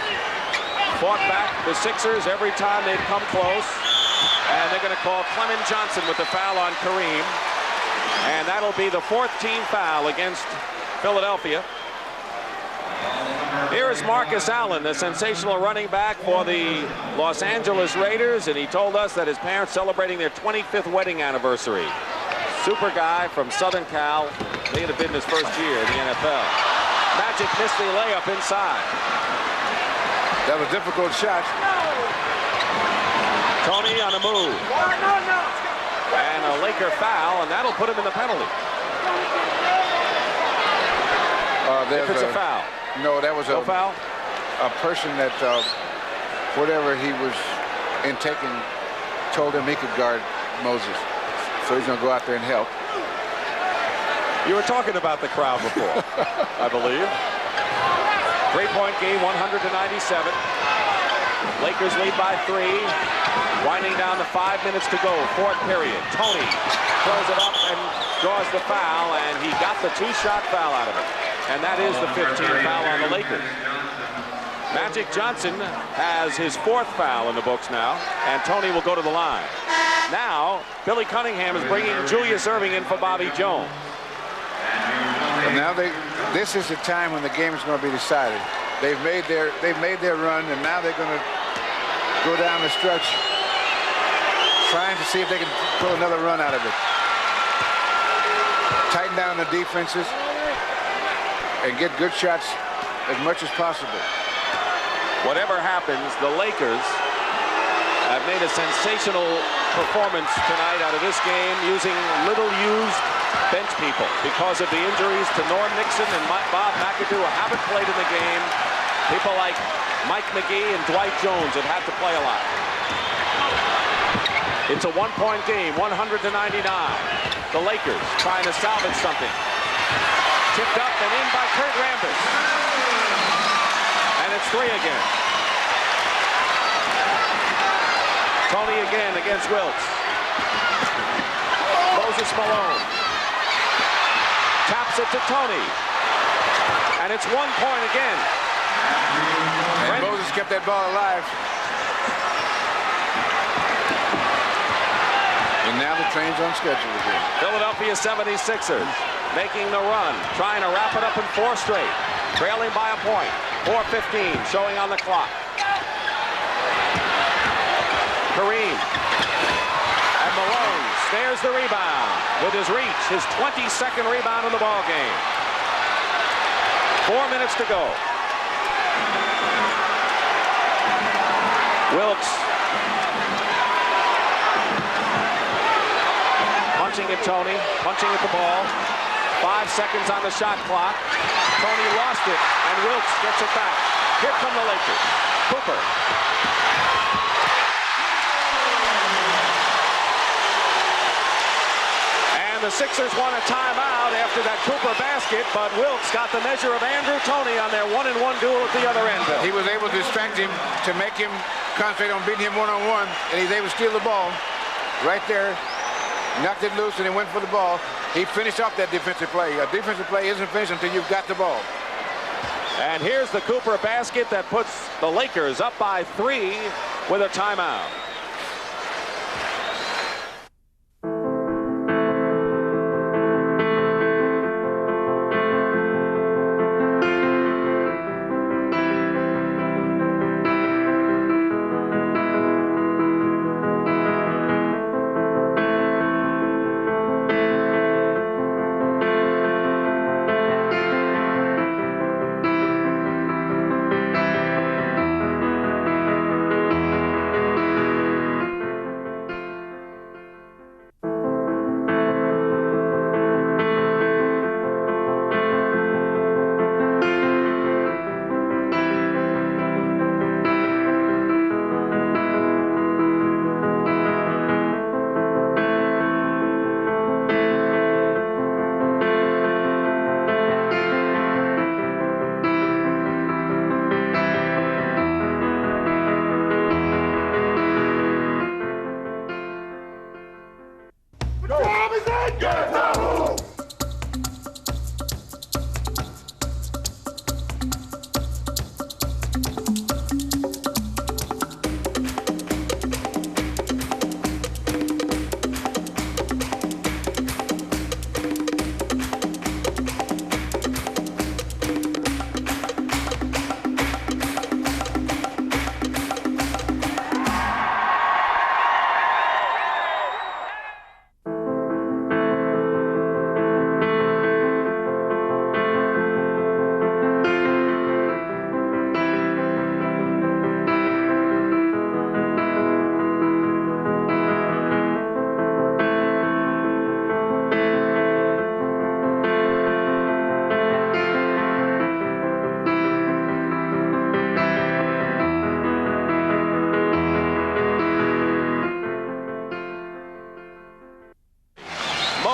fought back the Sixers every time they've come close. And they're going to call Clement Johnson with the foul on Kareem. And that'll be the 4th team foul against Philadelphia. Here is Marcus Allen, the sensational running back for the Los Angeles Raiders, and he told us that his parents celebrating their 25th wedding anniversary. Super guy from Southern Cal. May have been his first year in the NFL. Magic missed the layup inside. That was a difficult shot. Tony on a move. And a Laker foul, and that'll put him in the penalty. If it's a foul. No, that was no foul? A person that, whatever he was in taking, told him he could guard Moses. So he's going to go out there and help. You were talking about the crowd before, I believe. 3-point game, 100 to 97. Lakers lead by 3. Winding down to 5 minutes to go, 4th period. Tony throws it up and draws the foul, and he got the 2-shot foul out of it. And that is the 15th foul on the Lakers. Magic Johnson has his 4th foul in the books now, and Tony will go to the line. Now, Billy Cunningham is bringing Julius Erving in for Bobby Jones. And now this is the time when the game is going to be decided. They've made their run, and now they're going to go down the stretch, trying to see if they can pull another run out of it. Tighten down the defenses and get good shots as much as possible. Whatever happens, the Lakers have made a sensational performance tonight out of this game using little-used bench people because of the injuries to Norm Nixon and Bob McAdoo, who haven't played in the game. People like Mike McGee and Dwight Jones have had to play a lot. It's a 1-point game, 100 to 99. The Lakers trying to salvage something. Tipped up and in by Kurt Rambis. And it's 3 again. Tony again against Wilkes. Moses Malone. Taps it to Tony. And it's 1 point again. And Moses kept that ball alive. And now the train's on schedule again. Philadelphia 76ers making the run, trying to wrap it up in 4 straight. Trailing by a point. 4:15 showing on the clock. Kareem. And Malone snares the rebound with his reach, his 22nd rebound in the ball game. 4 minutes to go. Wilkes punching at Tony, punching at the ball. 5 seconds on the shot clock. Tony lost it, and Wilkes gets it back. Here come the Lakers. Cooper. And the Sixers want a timeout after that Cooper basket, but Wilkes got the measure of Andrew Toney on their 1-on-1 duel at the other end. He was able to distract him to make him concentrate on beating him 1-on-1, and he's able to steal the ball right there. Knocked it loose and he went for the ball. He finished off that defensive play. A defensive play isn't finished until you've got the ball. And here's the Cooper basket that puts the Lakers up by 3 with a timeout.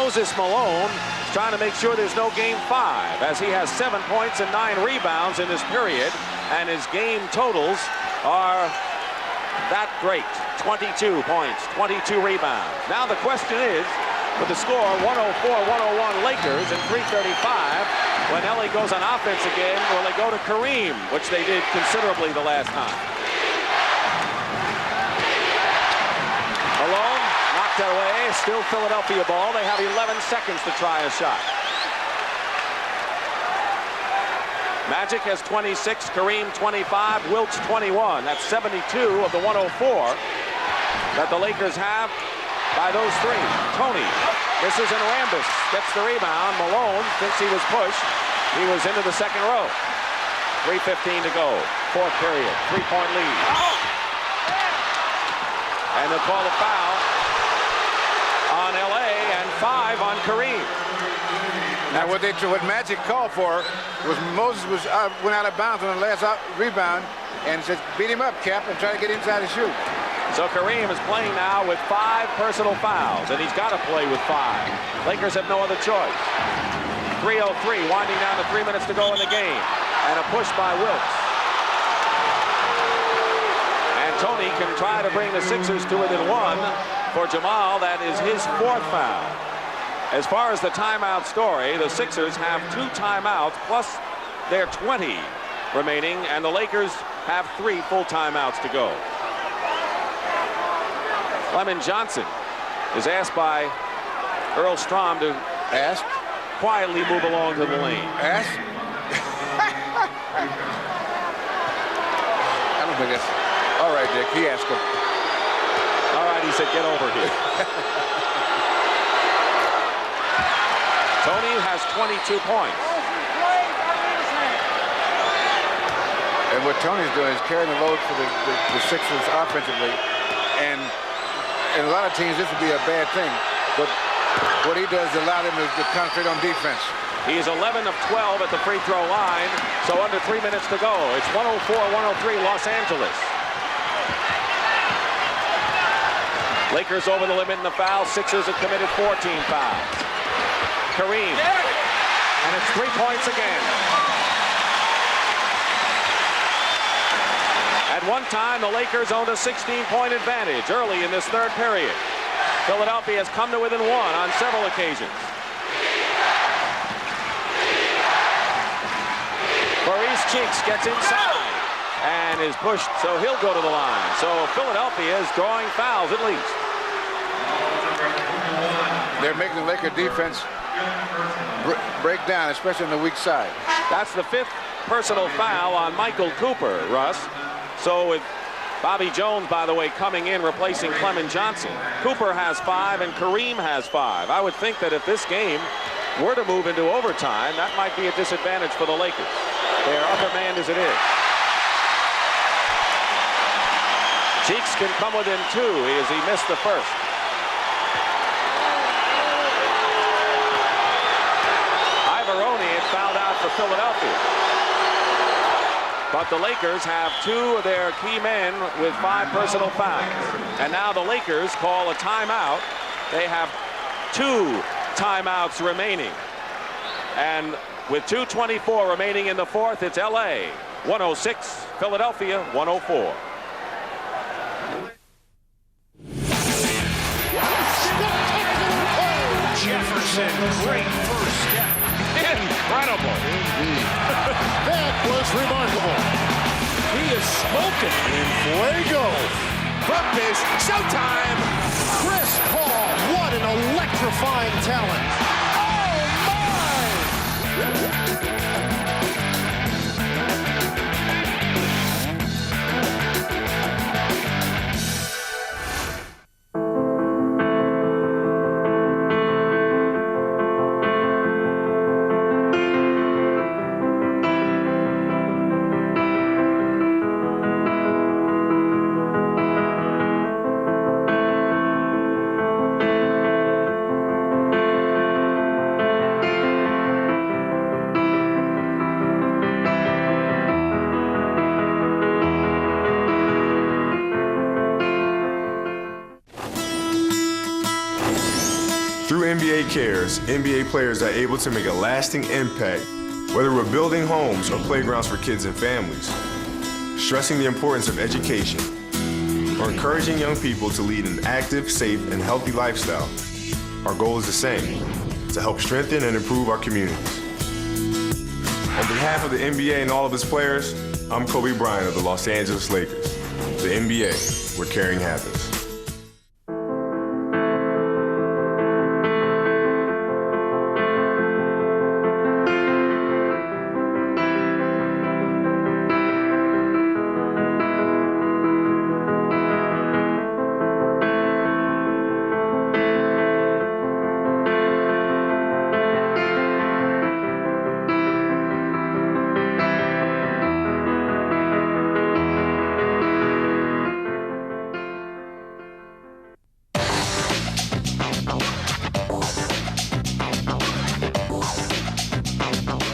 Moses Malone is trying to make sure there's no game 5, as he has 7 points and 9 rebounds in this period, and his game totals are that great. 22 points, 22 rebounds. Now the question is, with the score 104-101 Lakers in 3:35, when LA goes on offense again, will they go to Kareem, which they did considerably the last time? Malone knocked it away. Still Philadelphia ball. They have 11 seconds to try a shot. Magic has 26, Kareem 25, Wilkes 21. That's 72 of the 104 that the Lakers have by those 3. Tony misses, and Rambis gets the rebound. Malone thinks he was pushed. He was into the second row. 3:15 to go. 4th period. 3-point lead. And they'll call a foul on LA and 5 on Kareem. Now what Magic called for was Moses went out of bounds on the last rebound and said, beat him up, Cap, and try to get inside and shoot. So Kareem is playing now with 5 personal fouls, and he's got to play with 5. Lakers have no other choice. 3:03, winding down to 3 minutes to go in the game. And a push by Wilkes. And Tony can try to bring the Sixers to within 1. For Jamal, that is his 4th foul. As far as the timeout story, the Sixers have 2 timeouts plus their 20 remaining, and the Lakers have 3 full timeouts to go. Clement Johnson is asked by Earl Strom to quietly move along to the lane. I don't think that's... All right, Dick, he asked him. All right, he said, get over here. Tony has 22 points. And what Tony's doing is carrying the load for the Sixers offensively. And in a lot of teams, this would be a bad thing. But what he does allow them to concentrate on defense. He is 11 of 12 at the free throw line, so under 3 minutes to go. It's 104-103 Los Angeles. Lakers over the limit in the foul. Sixers have committed 14 fouls. Kareem. And it's 3 points again. At one time, the Lakers owned a 16-point advantage early in this 3rd period. Philadelphia has come to within 1 on several occasions. Maurice Cheeks gets inside and is pushed, so he'll go to the line. So Philadelphia is drawing fouls at least. They're making the Laker defense break down, especially on the weak side. That's the 5th personal foul on Michael Cooper, Russ. So with Bobby Jones, by the way, coming in, replacing Clement Johnson. Cooper has 5 and Kareem has 5. I would think that if this game were to move into overtime, that might be a disadvantage for the Lakers. They're undermanned as it is. Cheeks can come within 2 as he missed the first. Ivaroni had fouled out for Philadelphia. But the Lakers have 2 of their key men with 5 personal fouls. And now the Lakers call a timeout. They have 2 timeouts remaining. And with 2:24 remaining in the 4th, it's LA 106, Philadelphia 104. Jefferson, great first step. Incredible. That was remarkable. He is smoking. In fuego. Bumpus, showtime. Chris Paul, what an electrifying talent. Oh, my! NBA Cares, NBA players are able to make a lasting impact, whether we're building homes or playgrounds for kids and families, stressing the importance of education, or encouraging young people to lead an active, safe, and healthy lifestyle. Our goal is the same, to help strengthen and improve our communities. On behalf of the NBA and all of its players, I'm Kobe Bryant of the Los Angeles Lakers. The NBA, where caring happens.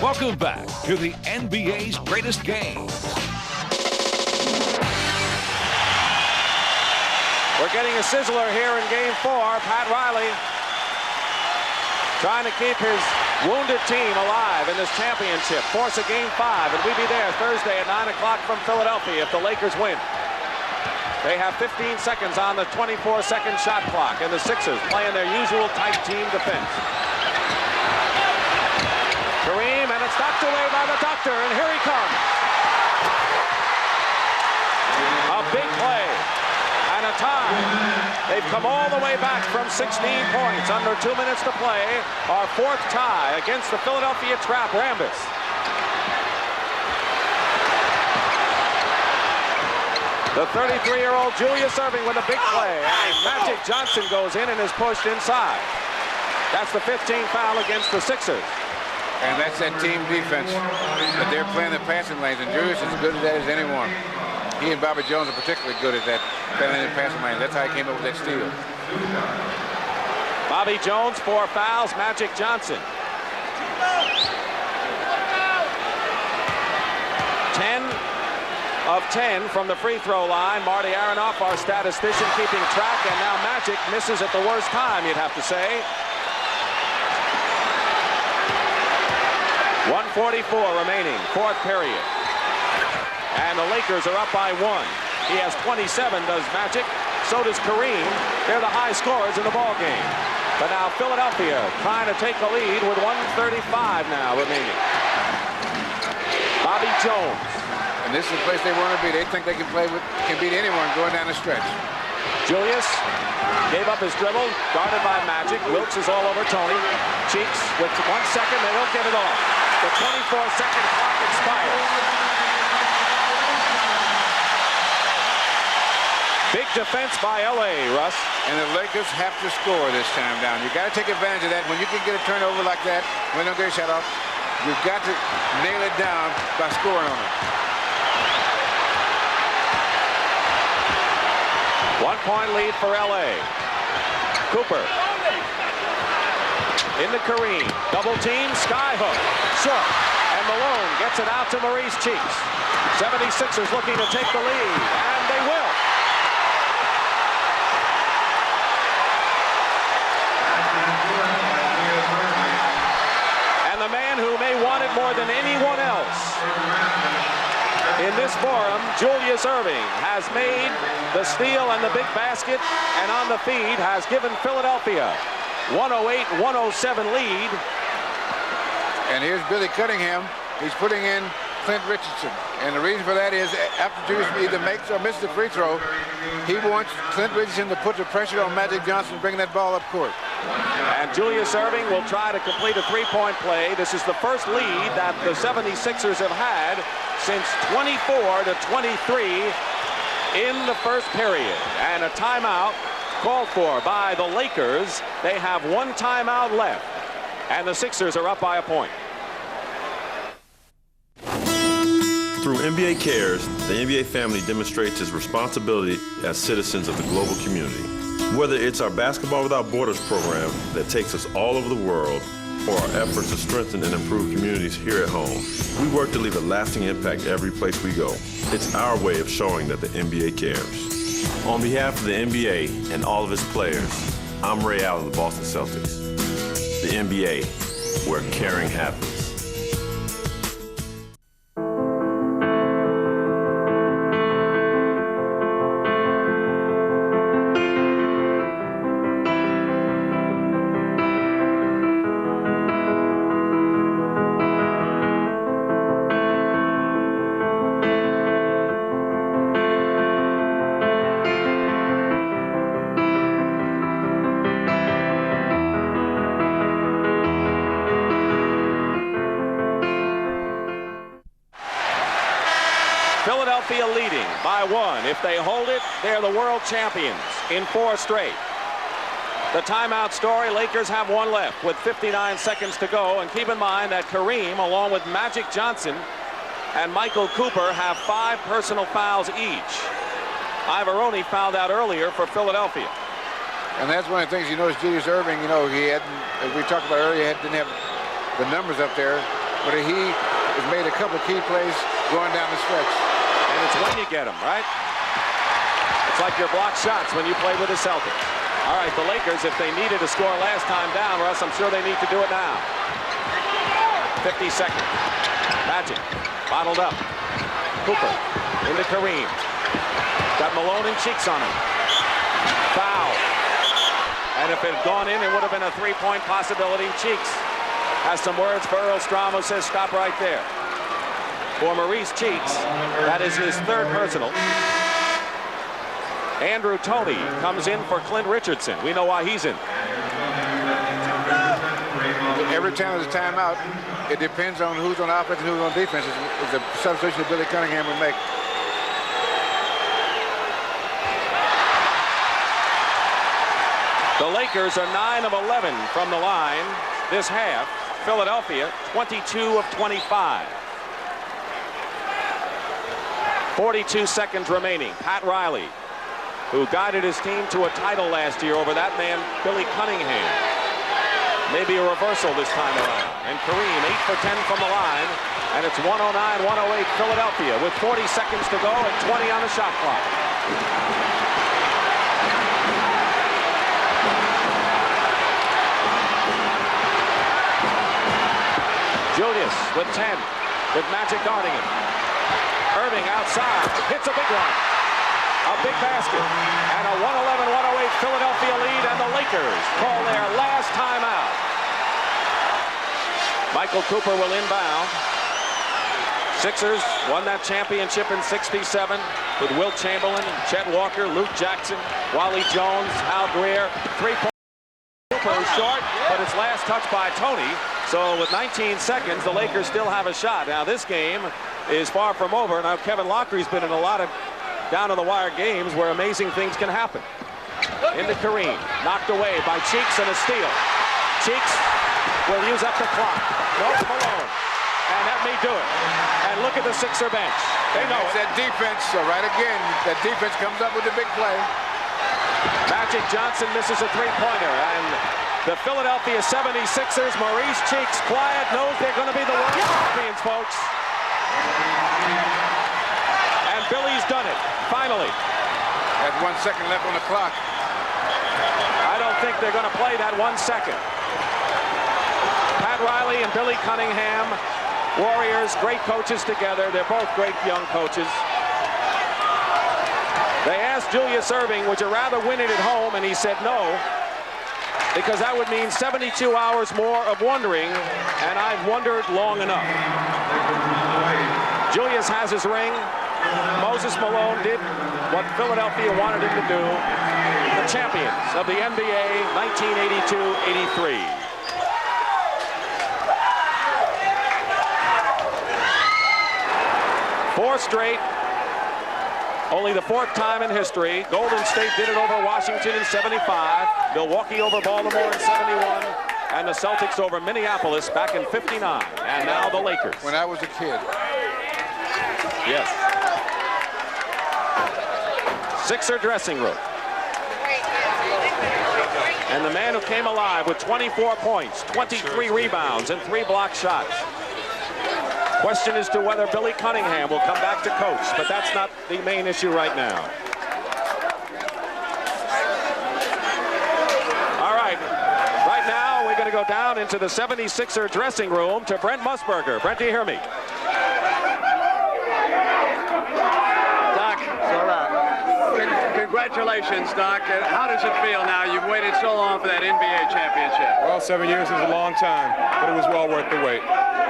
Welcome back to the NBA's greatest games. We're getting a sizzler here in Game 4. Pat Riley trying to keep his wounded team alive in this championship. Force a Game 5, and we'll be there Thursday at 9 o'clock from Philadelphia if the Lakers win. They have 15 seconds on the 24-second shot clock, and the Sixers playing their usual tight team defense. Kareem, and it's knocked away by the doctor, and here he comes. A big play and a tie. They've come all the way back from 16 points under 2 minutes to play. Our fourth tie against the Philadelphia Trap Rambus. The 33-year-old Julius Erving with a big play, and Magic Johnson goes in and is pushed inside. That's the 15th foul against the Sixers. And that's that team defense that they're playing the passing lanes, and Julius is as good at that as anyone. He and Bobby Jones are particularly good at that, playing in the passing lanes. That's how he came up with that steal. Bobby Jones, 4 fouls. Magic Johnson. 10 of 10 from the free throw line. Marty Aronoff, our statistician, keeping track, and now Magic misses at the worst time, you'd have to say. 1:44 remaining, fourth period. And the Lakers are up by 1. He has 27, does Magic. So does Kareem. They're the high scorers in the ball game. But now Philadelphia trying to take the lead with 1:35 now remaining. Bobby Jones. And this is the place they want to be. They think they can beat anyone going down the stretch. Julius gave up his dribble, guarded by Magic. Wilkes is all over Tony. Cheeks with 1 second, they won't get it off. The 24-second clock expires. Big defense by L.A., Russ. And the Lakers have to score this time down. You got to take advantage of that. When you can get a turnover like that, when they don't get a shot off, you've got to nail it down by scoring on it. 1-point lead for L.A. Cooper. Into Kareem. Double team, skyhook. Short. And Malone gets it out to Maurice Cheeks. 76ers looking to take the lead. And they will. And the man who may want it more than anyone else in this forum, Julius Erving, has made the steal and the big basket, and on the feed has given Philadelphia 108-107 lead. And here's Billy Cunningham. He's putting in Clint Richardson. And the reason for that is after Julius either makes or misses the free throw, he wants Clint Richardson to put the pressure on Magic Johnson, bringing that ball up court. And Julius Erving will try to complete a three-point play. This is the first lead that the 76ers have had since 24-23 in the first period. And a timeout called for by the Lakers. They have 1 timeout left, and the Sixers are up by a point. Through NBA Cares, the NBA family demonstrates its responsibility as citizens of the global community. Whether it's our Basketball Without Borders program that takes us all over the world, or our efforts to strengthen and improve communities here at home, we work to leave a lasting impact every place we go. It's our way of showing that the NBA cares. On behalf of the NBA and all of its players, I'm Ray Allen of the Boston Celtics. the NBA, where caring happens. Philadelphia leading by 1. If they hold it, they're the world champions in 4 straight. The timeout story, Lakers have 1 left with 59 seconds to go. And keep in mind that Kareem, along with Magic Johnson and Michael Cooper, have 5 personal fouls each. Ivoroni fouled out earlier for Philadelphia. And that's one of the things you notice. Julius Erving, you know, he hadn't, as we talked about earlier, didn't have the numbers up there, but he has made a couple of key plays going down the stretch. And it's when you get them, right? It's like your block shots when you play with the Celtics. All right, the Lakers, if they needed to score last time down, Russ, I'm sure they need to do it now. 50 seconds. Magic, bottled up. Cooper, into Kareem. Got Malone and Cheeks on him. Foul. And if it had gone in, it would have been a 3-point possibility. Cheeks has some words for Earl Strom, who says stop right there. For Maurice Cheeks, that is his 3rd personal. Andrew Toney comes in for Clint Richardson. We know why he's in. Every time there's a timeout, it depends on who's on offense and who's on defense. It's a substitution that Billy Cunningham would make. The Lakers are 9 of 11 from the line this half. Philadelphia, 22 of 25. 42 seconds remaining. Pat Riley, who guided his team to a title last year over that man, Billy Cunningham. Maybe a reversal this time around. And Kareem, 8 for 10 from the line. And it's 109-108 Philadelphia with 40 seconds to go and 20 on the shot clock. Julius with 10, with Magic guarding him. Irving outside, hits a big one. A big basket. And a 111-108 Philadelphia lead, and the Lakers call their last timeout. Michael Cooper will inbound. Sixers won that championship in '67 with Wilt Chamberlain, Chet Walker, Luke Jackson, Wally Jones, Hal Greer. 3-point. Cooper is short, but it's last touched by Toney. So with 19 seconds, the Lakers still have a shot. Now this game is far from over. Now Kevin Loughery's been in a lot of down-to-the-wire games where amazing things can happen. Into Kareem, knocked away by Cheeks and a steal. Cheeks will use up the clock. Nope, Malone. And that may do it. And look at the Sixer bench. They know it's that defense. So right again, that defense comes up with a big play. Magic Johnson misses a 3-pointer. And the Philadelphia 76ers, Maurice Cheeks, quiet, knows they're going to be the world champions, folks. And Billy's done it, finally. That's 1 second left on the clock. I don't think they're going to play that 1 second. Pat Riley and Billy Cunningham, Warriors, great coaches together. They're both great young coaches. They asked Julius Erving, would you rather win it at home? And he said no, because that would mean 72 hours more of wondering, and I've wondered long enough. Julius has his ring. Moses Malone did what Philadelphia wanted him to do. The champions of the NBA 1982-83. Four straight. Only the 4th time in history. Golden State did it over Washington in '75. Milwaukee over Baltimore in '71. And the Celtics over Minneapolis back in '59. And now the Lakers. When I was a kid. Yes. Sixer dressing room. And the man who came alive with 24 points, 23 rebounds, and 3 block shots. Question as to whether Billy Cunningham will come back to coach, but that's not the main issue right now. All right. Right now, we're going to go down into the 76er dressing room to Brent Musburger. Brent, do you hear me? Doc, congratulations, Doc. How does it feel now? You've waited so long for that NBA championship. Well, 7 years is a long time, but it was well worth the wait.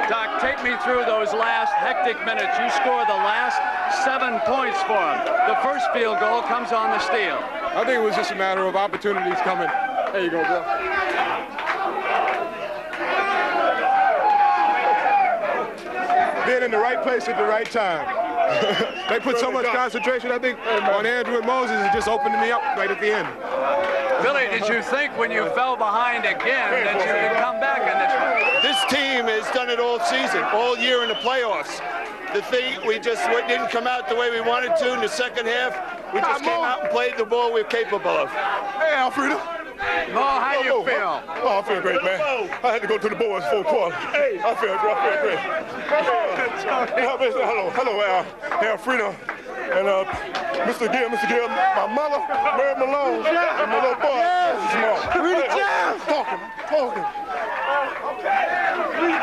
Doc, take me through those last hectic minutes. You scored the last 7 points for him. The first field goal comes on the steal. I think it was just a matter of opportunities coming. There you go, Bill. Being in the right place at the right time. They put so much concentration, I think, on Andrew and Moses, it just opened me up right at the end. Billy, did you think when you fell behind again that you could come back in this one? This team has done it all season, all year in the playoffs. The thing, we just didn't come out the way we wanted to in the second half. We just came out and played the ball we're capable of. Hey, Alfredo. Mo, how do you feel? Oh, I feel great, man. I had to go to the boys for a quarter. I feel great. Hello, Alfredo. And Mr. Gill, my mother, Mary Malone, and my little boy. Talking.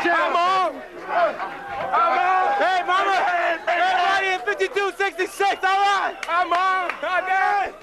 Come on. Hey, mama! Everybody in 5266, all right! I'm on!